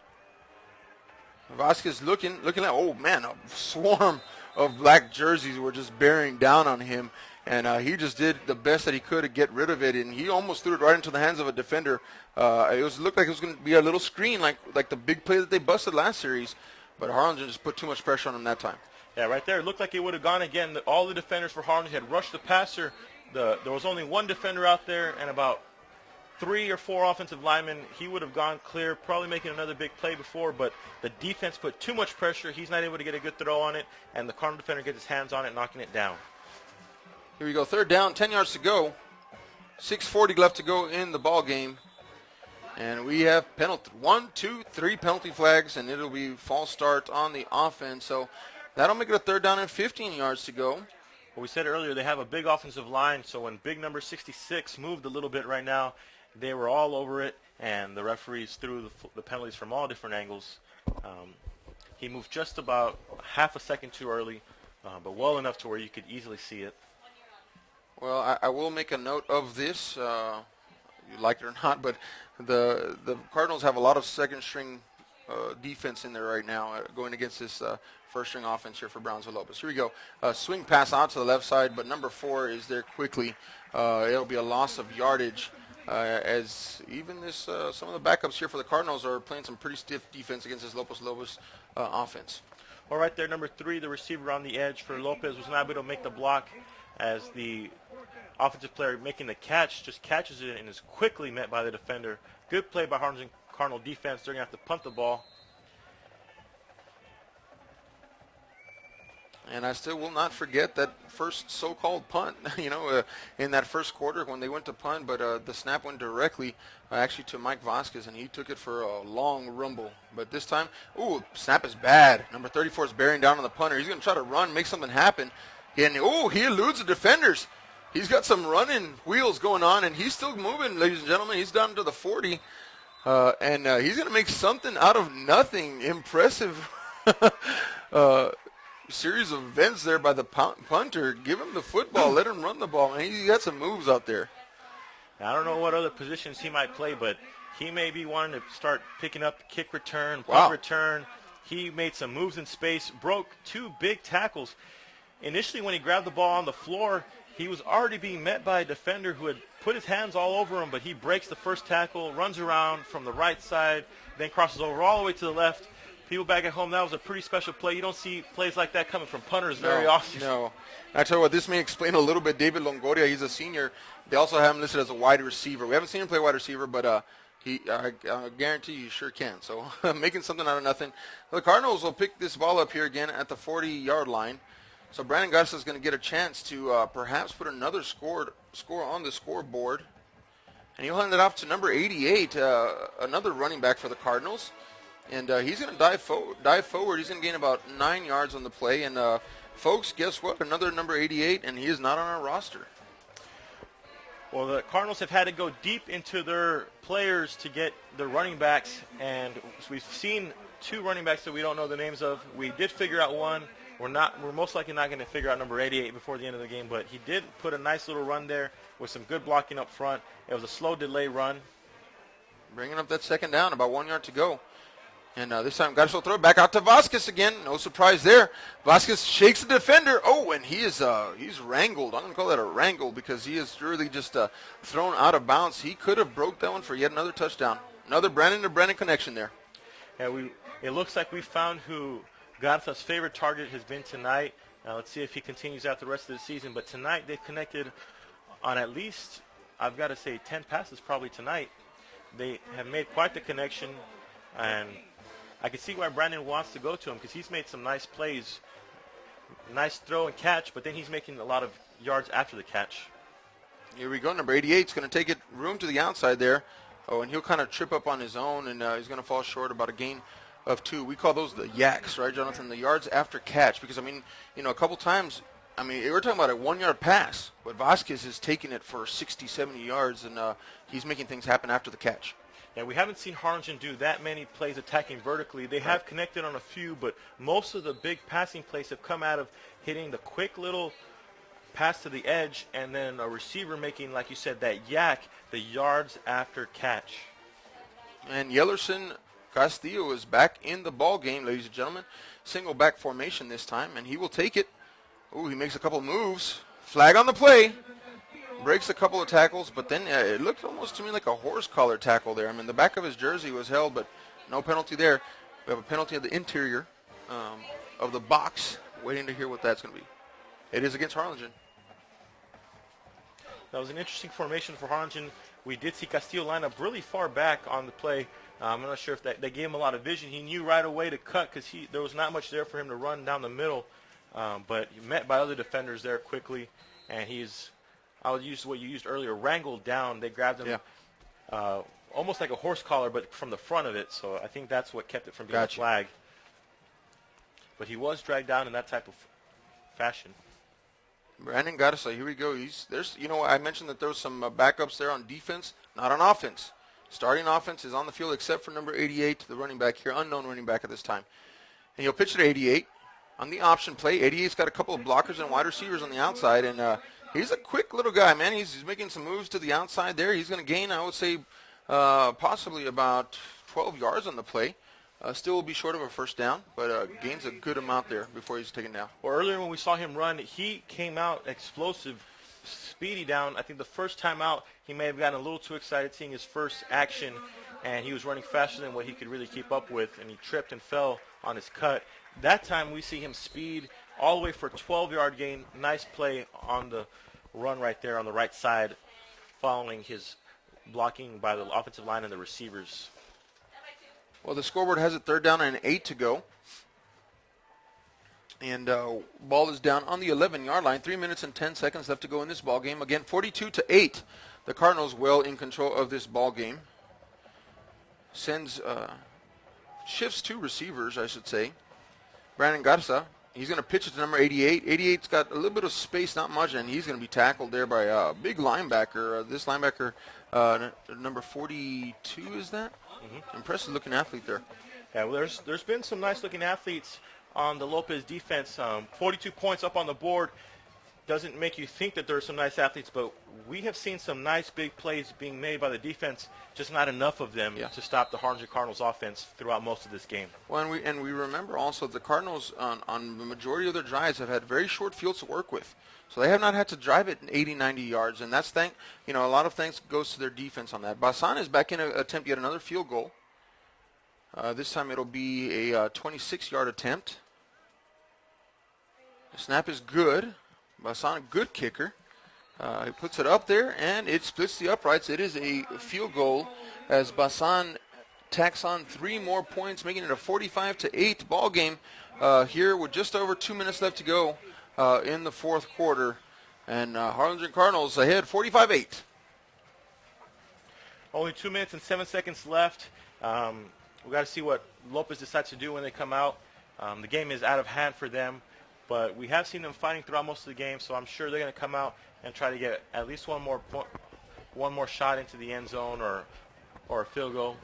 Vasquez looking like, oh man, a swarm of black jerseys were just bearing down on him. And he just did the best that he could to get rid of it, and he almost threw it right into the hands of a defender. It looked like it was going to be a little screen, like the big play that they busted last series, but Harlingen just put too much pressure on him that time. Yeah, right there. It looked like it would have gone again. All the defenders for Harlingen had rushed the passer. There was only one defender out there and about 3 or 4 offensive linemen. He would have gone clear, probably making another big play before, but the defense put too much pressure. He's not able to get a good throw on it, and the Cardinal defender gets his hands on it, knocking it down. Here we go, third down, 10 yards to go. 6:40 left to go in the ball game. And we have 1, 2, 3 penalty flags, and it'll be false start on the offense. So that'll make it a third down and 15 yards to go. Well, we said earlier they have a big offensive line, so when big number 66 moved a little bit right now, they were all over it, and the referees threw the penalties from all different angles. He moved just about half a second too early, but well enough to where you could easily see it. Well, I will make a note of this, you like it or not, but the Cardinals have a lot of second-string defense in there right now going against this first-string offense here for Brownsville Lopez. Here we go. Swing pass out to the left side, but number 4 is there quickly. It'll be a loss of yardage as even some of the backups here for the Cardinals are playing some pretty stiff defense against this Lopez offense. Well, right there, number 3, the receiver on the edge for Lopez was not able to make the block as the offensive player making the catch just catches it and is quickly met by the defender. Good play by Harlingen Cardinal defense. They're going to have to punt the ball. And I still will not forget that first so-called punt, in that first quarter when they went to punt, but the snap went directly actually to Mike Vasquez, and he took it for a long rumble. But this time, snap is bad. Number 34 is bearing down on the punter. He's going to try to run, make something happen. And, he eludes the defenders. He's got some running wheels going on, and he's still moving, ladies and gentlemen. He's down to the 40, and he's going to make something out of nothing. Impressive series of events there by the punter. Give him the football. Let him run the ball. Man, he got some moves out there. I don't know what other positions he might play, but he may be wanting to start picking up kick return, punt return. He made some moves in space, broke 2 big tackles. Initially, when he grabbed the ball on the floor, he was already being met by a defender who had put his hands all over him, but he breaks the first tackle, runs around from the right side, then crosses over all the way to the left. People back at home, that was a pretty special play. You don't see plays like that coming from punters very often. No. I tell you what, this may explain a little bit. David Longoria, he's a senior. They also have him listed as a wide receiver. We haven't seen him play wide receiver, but I guarantee you sure can. So making something out of nothing. The Cardinals will pick this ball up here again at the 40-yard line. So Brandon Garza is going to get a chance to perhaps put another score on the scoreboard. And he'll hand it off to number 88, another running back for the Cardinals. And he's going to dive forward. He's going to gain about 9 yards on the play. And, folks, guess what? Another number 88, and he is not on our roster. Well, the Cardinals have had to go deep into their players to get their running backs. And we've seen 2 running backs that we don't know the names of. We did figure out one. We're most likely not going to figure out number 88 before the end of the game. But he did put a nice little run there with some good blocking up front. It was a slow delay run. Bringing up that second down, about 1 yard to go. And this time, Garza will throw it back out to Vasquez again. No surprise there. Vasquez shakes the defender. Oh, and he's wrangled. I'm going to call that a wrangle because he is really just thrown out of bounds. He could have broke that one for yet another touchdown. Another Brandon to Brandon connection there. Yeah, it looks like we found who Garza's favorite target has been tonight. Let's see if he continues out the rest of the season. But tonight they've connected on at least, I've got to say, 10 passes probably tonight. They have made quite the connection, and I can see why Brandon wants to go to him because he's made some nice plays, nice throw and catch, but then he's making a lot of yards after the catch. Here we go. Number 88 is going to take it room to the outside there. Oh, and he'll kind of trip up on his own, and he's going to fall short about a gain of 2. We call those the yaks, right, Jonathan? The yards after catch because, I mean, a couple times, we're talking about a 1 yard pass, but Vasquez is taking it for 60, 70 yards, and he's making things happen after the catch. Yeah, we haven't seen Harlingen do that many plays attacking vertically. They have connected on a few, but most of the big passing plays have come out of hitting the quick little pass to the edge and then a receiver making, like you said, that yak, the yards after catch. And Yellerson Castillo is back in the ball game, ladies and gentlemen. Single back formation this time, and he will take it. Ooh, he makes a couple moves. Flag on the play. Breaks a couple of tackles, but then it looked almost to me like a horse collar tackle there. The back of his jersey was held, but no penalty there. We have a penalty at the interior of the box. Waiting to hear what that's going to be. It is against Harlingen. That was an interesting formation for Harlingen. We did see Castillo line up really far back on the play. I'm not sure if they gave him a lot of vision. He knew right away to cut because there was not much there for him to run down the middle. But he met by other defenders there quickly, and I'll use what you used earlier, wrangled down. They grabbed him almost like a horse collar, but from the front of it. So I think that's what kept it from being a flag. But he was dragged down in that type of fashion. Brandon Garza, here we go. I mentioned that there was some backups there on defense, not on offense. Starting offense is on the field except for number 88, the running back here, unknown running back at this time. And he'll pitch it to 88 on the option play. 88's got a couple of blockers and wide receivers on the outside, and he's a quick little guy, man. He's making some moves to the outside there. He's going to gain, I would say, possibly about 12 yards on the play. Still will be short of a first down, but gains a good amount there before he's taken down. Well, earlier when we saw him run, he came out explosive, speedy down. I think the first time out, he may have gotten a little too excited seeing his first action, and he was running faster than what he could really keep up with, and he tripped and fell on his cut. That time we see him speed all the way for a 12-yard gain. Nice play on the run right there on the right side, following his blocking by the offensive line and the receivers. Well, the scoreboard has it 3rd down and 8 to go. And ball is down on the 11-yard line. 3 minutes and 10 seconds left to go in this ball game. Again, 42-8. The Cardinals well in control of this ball game. Shifts 2 receivers, I should say. Brandon Garza, he's going to pitch it to number 88. 88's got a little bit of space, not much, and he's going to be tackled there by a big linebacker. This linebacker, number 42, is that? Mm-hmm. Impressive looking athlete there. Yeah, well, there's been some nice looking athletes on the Lopez defense. 42 points up on the board doesn't make you think that there are some nice athletes, but we have seen some nice big plays being made by the defense, just not enough of them to stop the Harlingen Cardinals offense throughout most of this game. Well, and we remember also the Cardinals on the majority of their drives have had very short fields to work with. So they have not had to drive it 80, 90 yards, and that's a lot of thanks goes to their defense on that. Basan is back in to attempt yet another field goal. This time it'll be a 26-yard attempt. The snap is good. Basan, a good kicker. He puts it up there, and it splits the uprights. It is a field goal as Basan tacks on 3 more points, making it a 45-8 ball game here with just over 2 minutes left to go in the fourth quarter. And Harlingen Cardinals ahead 45-8. Only 2 minutes and 7 seconds left. We got to see what Lopez decides to do when they come out. The game is out of hand for them, but we have seen them fighting throughout most of the game, so I'm sure they're going to come out and try to get at least one more shot into the end zone or a field goal.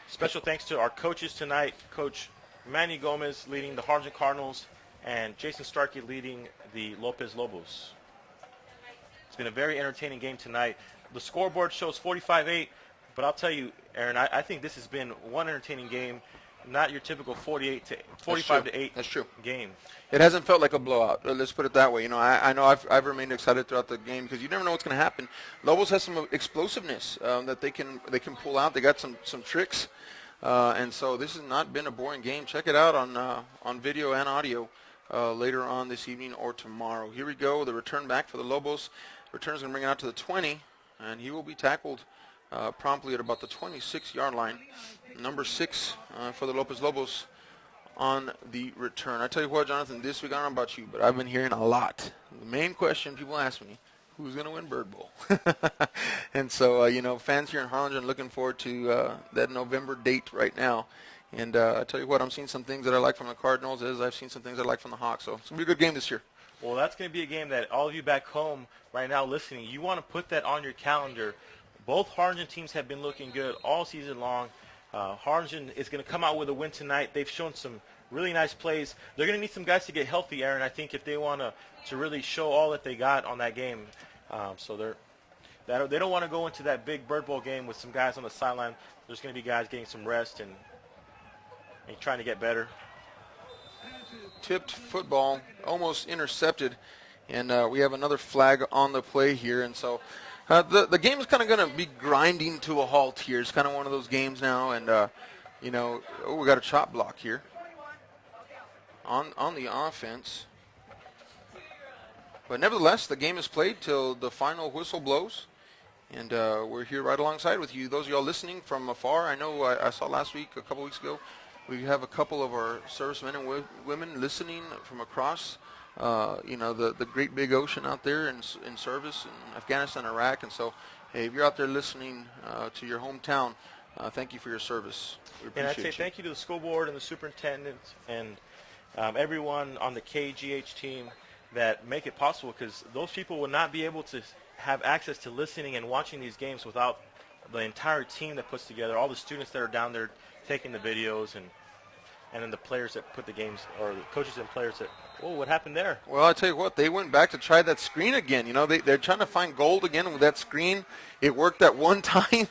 Special thanks to our coaches tonight, Coach Manny Gomez leading the Harlingen Cardinals and Jason Starkey leading the Lopez Lobos. It's been a very entertaining game tonight. The scoreboard shows 45-8, but I'll tell you, Aaron, I think this has been one entertaining game, not your typical 45-8 That's true. game. It hasn't felt like a blowout. Let's put it that way. You know, I know I've remained excited throughout the game because you never know what's going to happen. Lobos has some explosiveness that they can pull out. They got some tricks, and so this has not been a boring game. Check it out on video and audio later on this evening or tomorrow. Here we go. The return back for the Lobos. Return is going to bring it out to the 20, and he will be tackled promptly at about the 26-yard line. Number 6 for the Lopez Lobos on the return. I tell you what, Jonathan, this week, I don't know about you, but I've been hearing a lot. The main question people ask me, who's going to win Bird Bowl? And so, fans here in Harlingen looking forward to that November date right now. And I tell you what, I'm seeing some things that I like from the Cardinals as I've seen some things I like from the Hawks. So it's going to be a good game this year. Well, that's going to be a game that all of you back home right now listening, you want to put that on your calendar. Both Harlingen teams have been looking good all season long. Harlingen is going to come out with a win tonight. They've shown some really nice plays. They're going to need some guys to get healthy, Aaron, I think, if they want to really show all that they got on that game. So they don't want to go into that big Bird Bowl game with some guys on the sideline. There's going to be guys getting some rest and trying to get better. Tipped football, almost intercepted, and we have another flag on the play here. And so the game is kind of going to be grinding to a halt here. It's kind of one of those games now, and we got a chop block here on the offense. But nevertheless, the game is played till the final whistle blows, and we're here right alongside with you. Those of y'all listening from afar, I know I saw last week, a couple weeks ago, we have a couple of our servicemen and women listening from across, the great big ocean out there in service in Afghanistan, Iraq. And so, hey, if you're out there listening to your hometown, thank you for your service. We appreciate and I'd say thank you to the school board and the superintendent and everyone on the KGH team that make it possible, because those people would not be able to have access to listening and watching these games without the entire team that puts together, all the students that are down there taking the videos, and then the players that put the games, or the coaches and players that, what happened there? Well, I tell you what, they went back to try that screen again. They're trying to find gold again with that screen. It worked that one time,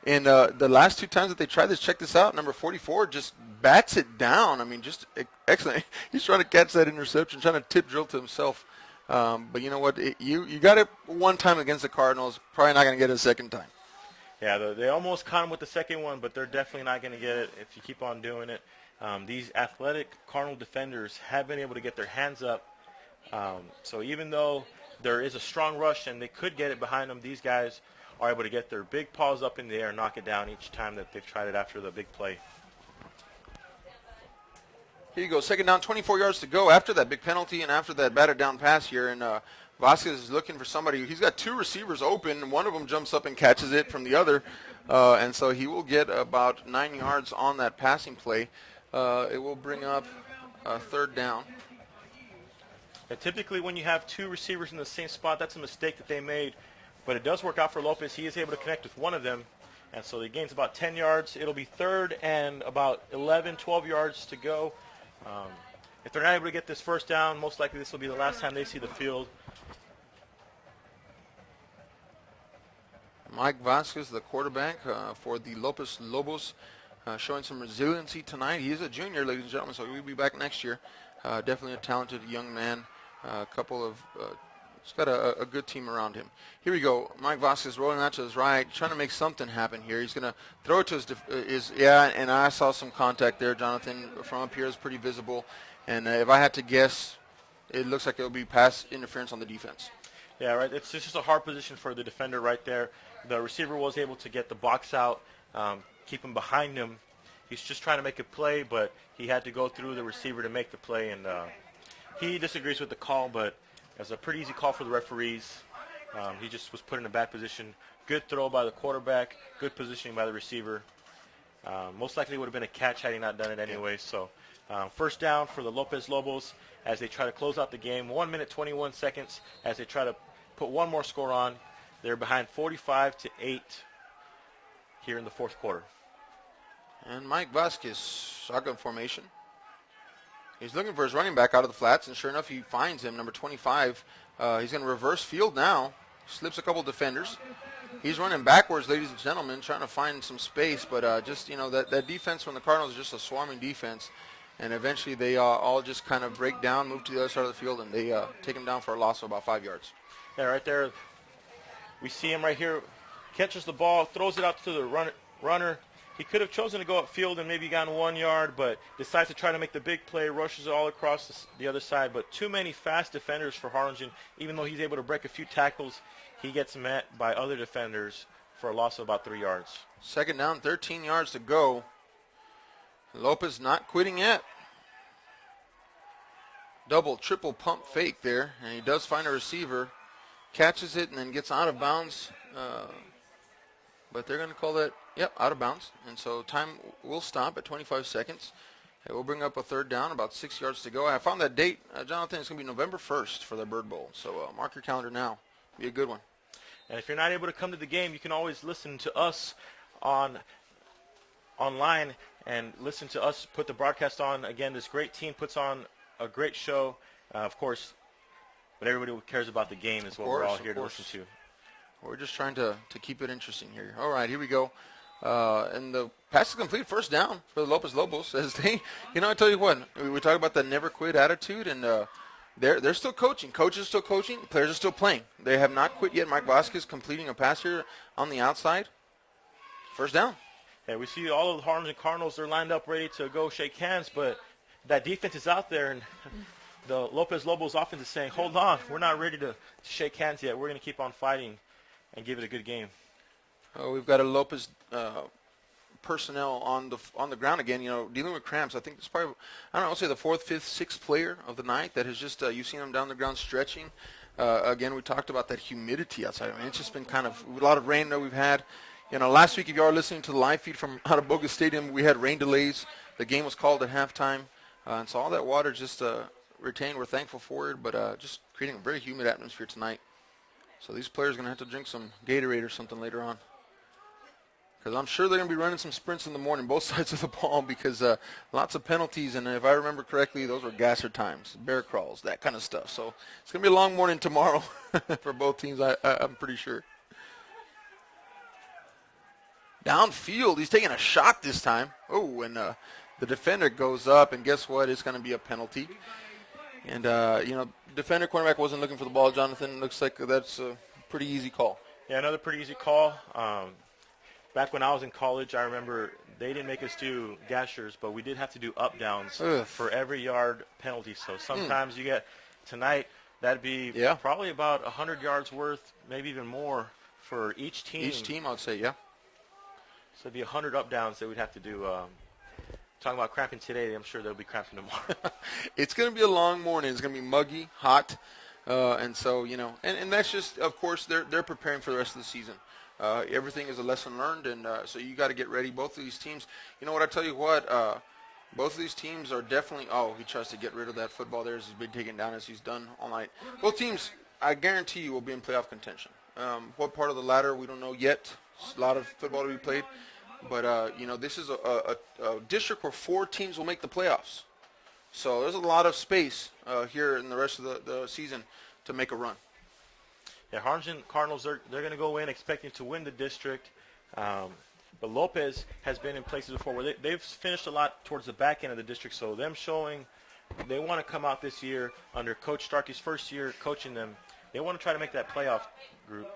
and the last 2 times that they tried this, check this out, number 44 just bats it down. I mean, just excellent. He's trying to catch that interception, trying to tip drill to himself. But you know what, you got it one time against the Cardinals, probably not going to get it a second time. Yeah, they almost caught him with the second one, but they're definitely not going to get it if you keep on doing it. These athletic Cardinal defenders have been able to get their hands up. So even though there is a strong rush and they could get it behind them, these guys are able to get their big paws up in the air and knock it down each time that they've tried it after the big play. Here you go, second down, 24 yards to go after that big penalty and after that batted down pass here. And Vasquez is looking for somebody. He's got 2 receivers open, and one of them jumps up and catches it from the other. And so he will get about 9 yards on that passing play. It will bring up a third down. And typically when you have 2 receivers in the same spot, that's a mistake that they made. But it does work out for Lopez. He is able to connect with one of them. And so he gains about 10 yards. It'll be third and about 11, 12 yards to go. If they're not able to get this first down, most likely this will be the last time they see the field. Mike Vasquez, the quarterback for the Lopez Lobos, showing some resiliency tonight. He is a junior, ladies and gentlemen, so he'll be back next year. Definitely a talented young man. He's got a good team around him. Here we go. Mike Vasquez rolling out to his right, trying to make something happen here. He's going to throw it to and I saw some contact there, Jonathan, from up here. It's pretty visible. And if I had to guess, it looks like it'll be pass interference on the defense. Yeah, right. It's just a hard position for the defender right there. The receiver was able to get the box out, keep him behind him. He's just trying to make a play, but he had to go through the receiver to make the play, and he disagrees with the call, but it's a pretty easy call for the referees. He just was put in a bad position. Good throw by the quarterback, good positioning by the receiver. Most likely would have been a catch had he not done it anyway. So first down for the Lopez Lobos as they try to close out the game. 1 minute, 21 seconds as they try to put one more score on. They're behind 45-8 here in the fourth quarter. And Mike Vasquez, shotgun formation. He's looking for his running back out of the flats, and sure enough, he finds him, number 25. He's going to reverse field now. Slips a couple defenders. He's running backwards, ladies and gentlemen, trying to find some space. But just, that defense from the Cardinals is just a swarming defense. And eventually they all just kind of break down, move to the other side of the field, and they take him down for a loss of about 5 yards. Yeah, right there. We see him right here. Catches the ball, throws it out to the runner. He could have chosen to go upfield and maybe gotten 1 yard, but decides to try to make the big play, rushes it all across the other side. But too many fast defenders for Harlingen. Even though he's able to break a few tackles, he gets met by other defenders for a loss of about 3 yards. Second down, 13 yards to go. Lopez not quitting yet. Double, triple pump fake there, and he does find a receiver. Catches it and then gets out of bounds. But they're going to call that, out of bounds. And so time will stop at 25 seconds. It will bring up a third down, about 6 yards to go. I found that date, Jonathan. It's going to be November 1st for the Bird Bowl. So mark your calendar now. Be a good one. And if you're not able to come to the game, you can always listen to us online and listen to us put the broadcast on. Again, this great team puts on a great show. Of course, but everybody who cares about the game is what we're all here to listen to. We're just trying to keep it interesting here. All right, here we go. And the pass is complete, first down for the Lopez Lobos. As they, I tell you what, we talk about the never quit attitude, and they're still coaching. Coaches are still coaching. Players are still playing. They have not quit yet. Mike Vasquez completing a pass here on the outside. First down. Yeah, we see all of the Harlingen Cardinals. They're lined up ready to go shake hands, but that defense is out there, and the Lopez Lobos offense is saying, hold on, we're not ready to shake hands yet. We're going to keep on fighting and give it a good game. We've got a Lopez personnel on the ground again, dealing with cramps. I think it's probably, I'll say the fourth, fifth, sixth player of the night that has just, you've seen them down the ground stretching. Again, we talked about that humidity outside. I mean, it's just been kind of a lot of rain that we've had. Last week, if you are listening to the live feed from out of Bogus Stadium, we had rain delays. The game was called at halftime. And so all that water just retained. We're thankful for it, but just creating a very humid atmosphere tonight. So these players are going to have to drink some Gatorade or something later on. Because I'm sure they're going to be running some sprints in the morning, both sides of the ball, because lots of penalties. And if I remember correctly, those were gasser times, bear crawls, that kind of stuff. So it's going to be a long morning tomorrow for both teams, I'm pretty sure. Downfield, he's taking a shot this time. Oh, and the defender goes up, and guess what? It's going to be a penalty. And, defender cornerback wasn't looking for the ball, Jonathan. Looks like that's a pretty easy call. Yeah, another pretty easy call. Back when I was in college, I remember they didn't make us do gashers, but we did have to do up-downs for every yard penalty. So sometimes you get tonight, that'd be probably about 100 yards worth, maybe even more for each team. Each team, I'd say, yeah. So it'd be 100 up-downs that we'd have to do. Talking about cramping today, I'm sure they'll be cramping tomorrow. It's going to be a long morning. It's going to be muggy, hot, and so, and that's just, of course, they're preparing for the rest of the season. Everything is a lesson learned, and so you got to get ready. Both of these teams, what I tell you what, both of these teams are definitely, he tries to get rid of that football there as he's been taken down as he's done all night. Both teams, I guarantee you, will be in playoff contention. What part of the ladder, we don't know yet. A lot of football to be played. But, this is a district where 4 teams will make the playoffs. So there's a lot of space here in the rest of the season to make a run. Yeah, Harlingen Cardinals, they're going to go in expecting to win the district. But Lopez has been in places before where they've finished a lot towards the back end of the district. So them showing they want to come out this year under Coach Starkey's first year coaching them. They want to try to make that playoff group.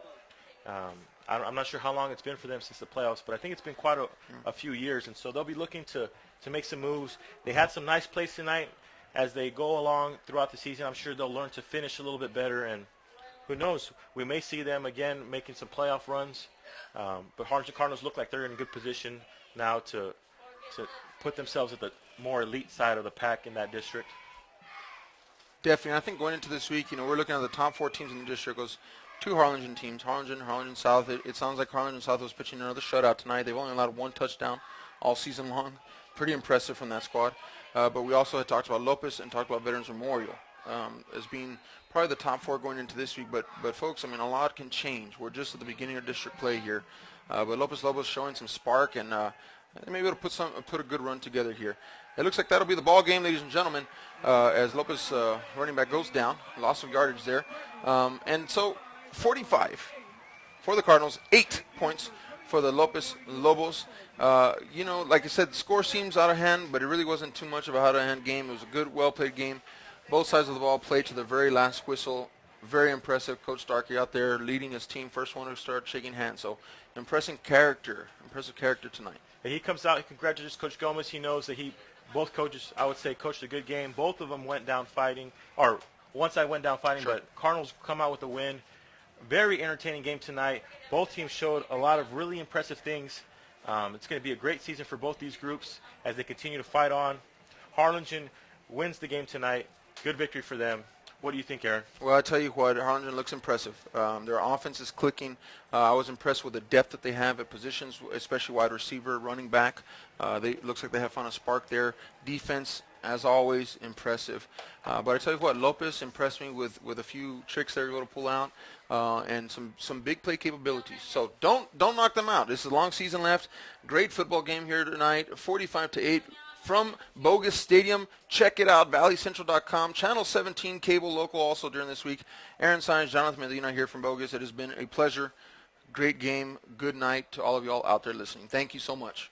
I'm not sure how long it's been for them since the playoffs, but I think it's been quite a few years. And so they'll be looking to make some moves. They had some nice plays tonight. as they go along throughout the season, I'm sure they'll learn to finish a little bit better, and who knows, we may see them again making some playoff runs. But Harlingen Cardinals look like they're in a good position now to put themselves at the more elite side of the pack in that district. Definitely. I think going into this week, we're looking at the top 4 teams in the district. Goes 2 Harlingen teams, Harlingen South. It sounds like Harlingen South was pitching another shutout tonight. They've only allowed 1 touchdown all season long. Pretty impressive from that squad. But we also had talked about Lopez and talked about Veterans Memorial as being probably the top 4 going into this week. But folks, a lot can change. We're just at the beginning of district play here. But Lopez Lobos showing some spark, and maybe it'll put a good run together here. It looks like that'll be the ball game, ladies and gentlemen, as Lopez running back goes down. Loss of yardage there. And so 45 for the Cardinals, 8 points for the Lopez Lobos. Like I said, the score seems out of hand, but it really wasn't too much of a out-of-hand game. It was a good, well-played game. Both sides of the ball played to the very last whistle. Very impressive. Coach Starkey out there leading his team. First one to start shaking hands. So impressive character tonight. And he comes out, he congratulates Coach Gomez. He knows that both coaches, I would say, coached a good game. Both of them went down fighting, or one side went down fighting, Sure. But Cardinals come out with a win. Very entertaining game tonight. Both teams showed a lot of really impressive things. It's going to be a great season for both these groups as they continue to fight on. Harlingen wins the game tonight. Good victory for them. What do you think, Aaron? Well, I tell you what, Harlingen looks impressive. Their offense is clicking. I was impressed with the depth that they have at positions, especially wide receiver, running back. Looks like they have found a spark there. Defense, as always, impressive. But I tell you what, Lopez impressed me with a few tricks they were able to pull out and some big play capabilities. So don't knock them out. This is a long season left. Great football game here tonight, 45-8. From Bogus Stadium. Check it out, valleycentral.com. Channel 17 cable local also during this week. Aaron Saenz, Jonathan Medina here from Bogus. It has been a pleasure. Great game. Good night to all of y'all out there listening. Thank you so much.